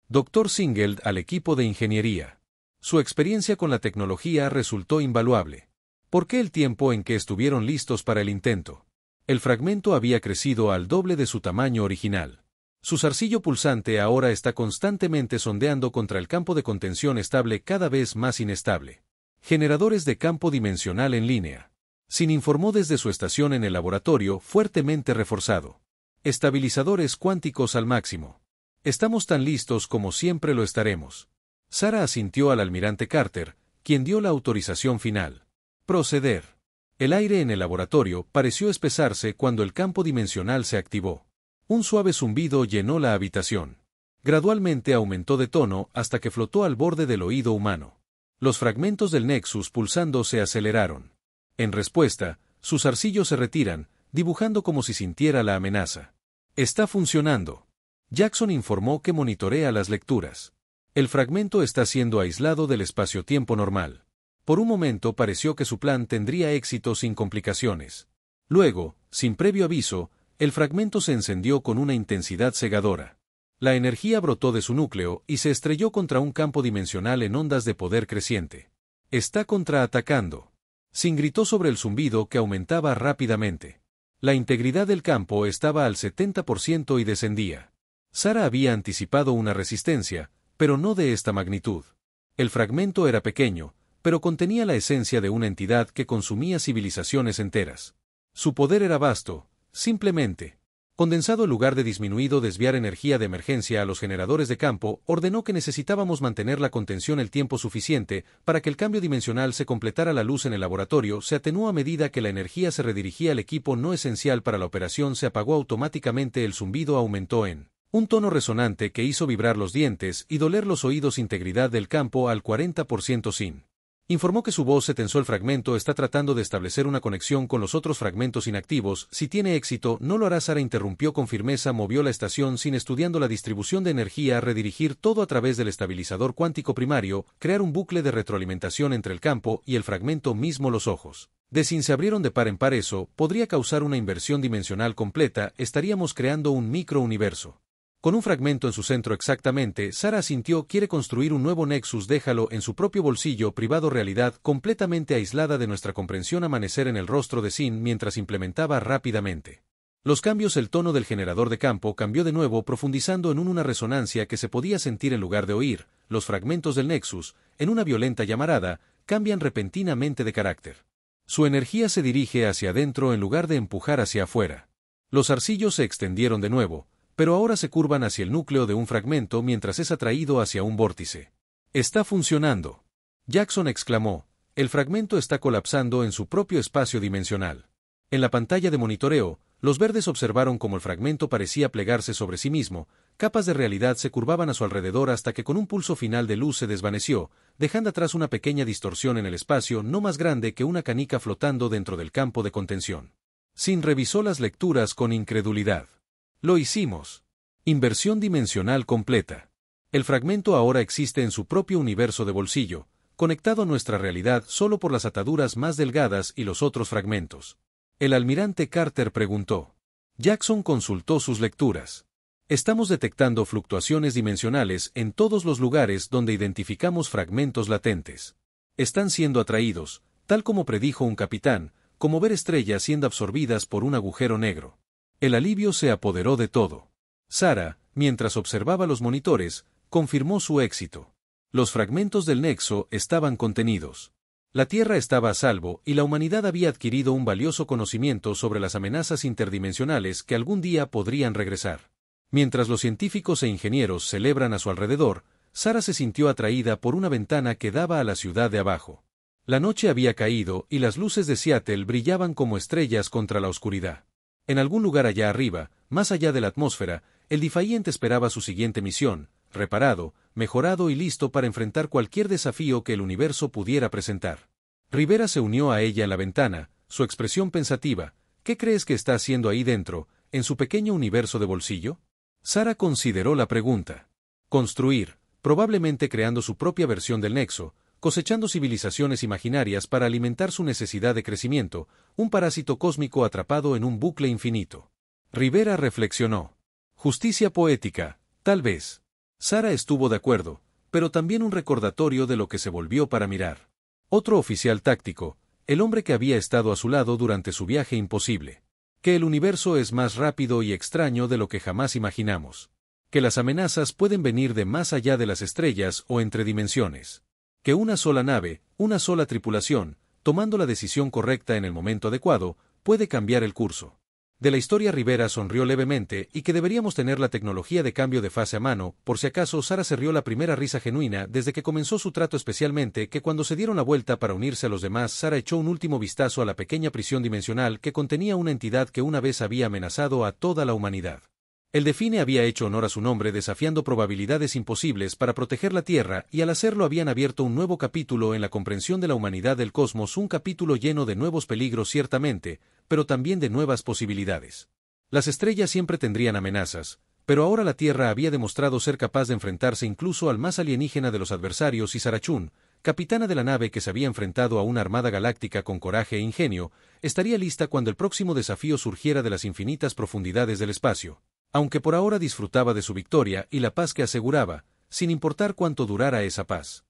Dr. Singeld al equipo de ingeniería. Su experiencia con la tecnología resultó invaluable. ¿Por qué el tiempo en que estuvieron listos para el intento? El fragmento había crecido al doble de su tamaño original. Su zarcillo pulsante ahora está constantemente sondeando contra el campo de contención estable cada vez más inestable. Generadores de campo dimensional en línea. Sin informó desde su estación en el laboratorio fuertemente reforzado. Estabilizadores cuánticos al máximo. Estamos tan listos como siempre lo estaremos. Sarah asintió al almirante Carter, quien dio la autorización final. Proceder. El aire en el laboratorio pareció espesarse cuando el campo dimensional se activó. Un suave zumbido llenó la habitación. Gradualmente aumentó de tono hasta que flotó al borde del oído humano. Los fragmentos del Nexus pulsando se aceleraron. En respuesta, sus zarcillos se retiran, dibujando como si sintiera la amenaza. Está funcionando. Jackson informó que monitorea las lecturas. El fragmento está siendo aislado del espacio-tiempo normal. Por un momento pareció que su plan tendría éxito sin complicaciones. Luego, sin previo aviso, el fragmento se encendió con una intensidad cegadora. La energía brotó de su núcleo y se estrelló contra un campo dimensional en ondas de poder creciente. Está contraatacando. Sin gritó sobre el zumbido que aumentaba rápidamente. La integridad del campo estaba al 70% y descendía. Sarah había anticipado una resistencia, pero no de esta magnitud. El fragmento era pequeño, pero contenía la esencia de una entidad que consumía civilizaciones enteras. Su poder era vasto, simplemente condensado. En lugar de disminuido desviar energía de emergencia a los generadores de campo, ordenó que necesitábamos mantener la contención el tiempo suficiente para que el cambio dimensional se completara. La luz en el laboratorio se atenuó a medida que la energía se redirigía al equipo no esencial para la operación. Se apagó automáticamente. El zumbido aumentó en un tono resonante que hizo vibrar los dientes y doler los oídos. Integridad del campo al 40% sin. Informó que su voz se tensó. El fragmento está tratando de establecer una conexión con los otros fragmentos inactivos. Si tiene éxito, no lo hará. Sarah interrumpió con firmeza. Movió la estación sin estudiando la distribución de energía, redirigir todo a través del estabilizador cuántico primario, crear un bucle de retroalimentación entre el campo y el fragmento mismo. Los ojos de Sin se abrieron de par en par. Eso podría causar una inversión dimensional completa. Estaríamos creando un microuniverso. Con un fragmento en su centro exactamente, Sarah asintió. Quiere construir un nuevo Nexus. Déjalo en su propio bolsillo privado. Realidad completamente aislada de nuestra comprensión. Amanecer en el rostro de Sin mientras implementaba rápidamente los cambios. El tono del generador de campo cambió de nuevo, profundizando en una resonancia que se podía sentir en lugar de oír. Los fragmentos del Nexus, en una violenta llamarada, cambian repentinamente de carácter. Su energía se dirige hacia adentro en lugar de empujar hacia afuera. Los zarcillos se extendieron de nuevo, pero ahora se curvan hacia el núcleo de un fragmento mientras es atraído hacia un vórtice. Está funcionando. Jackson exclamó. El fragmento está colapsando en su propio espacio dimensional. En la pantalla de monitoreo, los verdes observaron cómo el fragmento parecía plegarse sobre sí mismo. Capas de realidad se curvaban a su alrededor hasta que con un pulso final de luz se desvaneció, dejando atrás una pequeña distorsión en el espacio no más grande que una canica flotando dentro del campo de contención. Sin revisó las lecturas con incredulidad. Lo hicimos. Inversión dimensional completa. El fragmento ahora existe en su propio universo de bolsillo, conectado a nuestra realidad solo por las ataduras más delgadas y los otros fragmentos. El almirante Carter preguntó. Jackson consultó sus lecturas. Estamos detectando fluctuaciones dimensionales en todos los lugares donde identificamos fragmentos latentes. Están siendo atraídos, tal como predijo un capitán, como ver estrellas siendo absorbidas por un agujero negro. El alivio se apoderó de todo. Sarah, mientras observaba los monitores, confirmó su éxito. Los fragmentos del nexo estaban contenidos. La Tierra estaba a salvo y la humanidad había adquirido un valioso conocimiento sobre las amenazas interdimensionales que algún día podrían regresar. Mientras los científicos e ingenieros celebran a su alrededor, Sarah se sintió atraída por una ventana que daba a la ciudad de abajo. La noche había caído y las luces de Seattle brillaban como estrellas contra la oscuridad. En algún lugar allá arriba, más allá de la atmósfera, el Defiant esperaba su siguiente misión, reparado, mejorado y listo para enfrentar cualquier desafío que el universo pudiera presentar. Rivera se unió a ella en la ventana, su expresión pensativa. ¿Qué crees que está haciendo ahí dentro, en su pequeño universo de bolsillo? Sarah consideró la pregunta. Construir, probablemente creando su propia versión del nexo, cosechando civilizaciones imaginarias para alimentar su necesidad de crecimiento, un parásito cósmico atrapado en un bucle infinito. Rivera reflexionó. Justicia poética, tal vez. Sarah estuvo de acuerdo, pero también un recordatorio de lo que se volvió para mirar. Otro oficial táctico, el hombre que había estado a su lado durante su viaje imposible. Que el universo es más rápido y extraño de lo que jamás imaginamos. Que las amenazas pueden venir de más allá de las estrellas o entre dimensiones. Que una sola nave, una sola tripulación, tomando la decisión correcta en el momento adecuado, puede cambiar el curso. De la historia Rivera sonrió levemente y que deberíamos tener la tecnología de cambio de fase a mano, por si acaso Sara se rió la primera risa genuina desde que comenzó su trato, especialmente que cuando se dieron la vuelta para unirse a los demás Sara echó un último vistazo a la pequeña prisión dimensional que contenía una entidad que una vez había amenazado a toda la humanidad. El Delfine había hecho honor a su nombre desafiando probabilidades imposibles para proteger la Tierra y al hacerlo habían abierto un nuevo capítulo en la comprensión de la humanidad del cosmos, un capítulo lleno de nuevos peligros ciertamente, pero también de nuevas posibilidades. Las estrellas siempre tendrían amenazas, pero ahora la Tierra había demostrado ser capaz de enfrentarse incluso al más alienígena de los adversarios y Sarah Chun, capitana de la nave que se había enfrentado a una armada galáctica con coraje e ingenio, estaría lista cuando el próximo desafío surgiera de las infinitas profundidades del espacio. Aunque por ahora disfrutaba de su victoria y la paz que aseguraba, sin importar cuánto durara esa paz.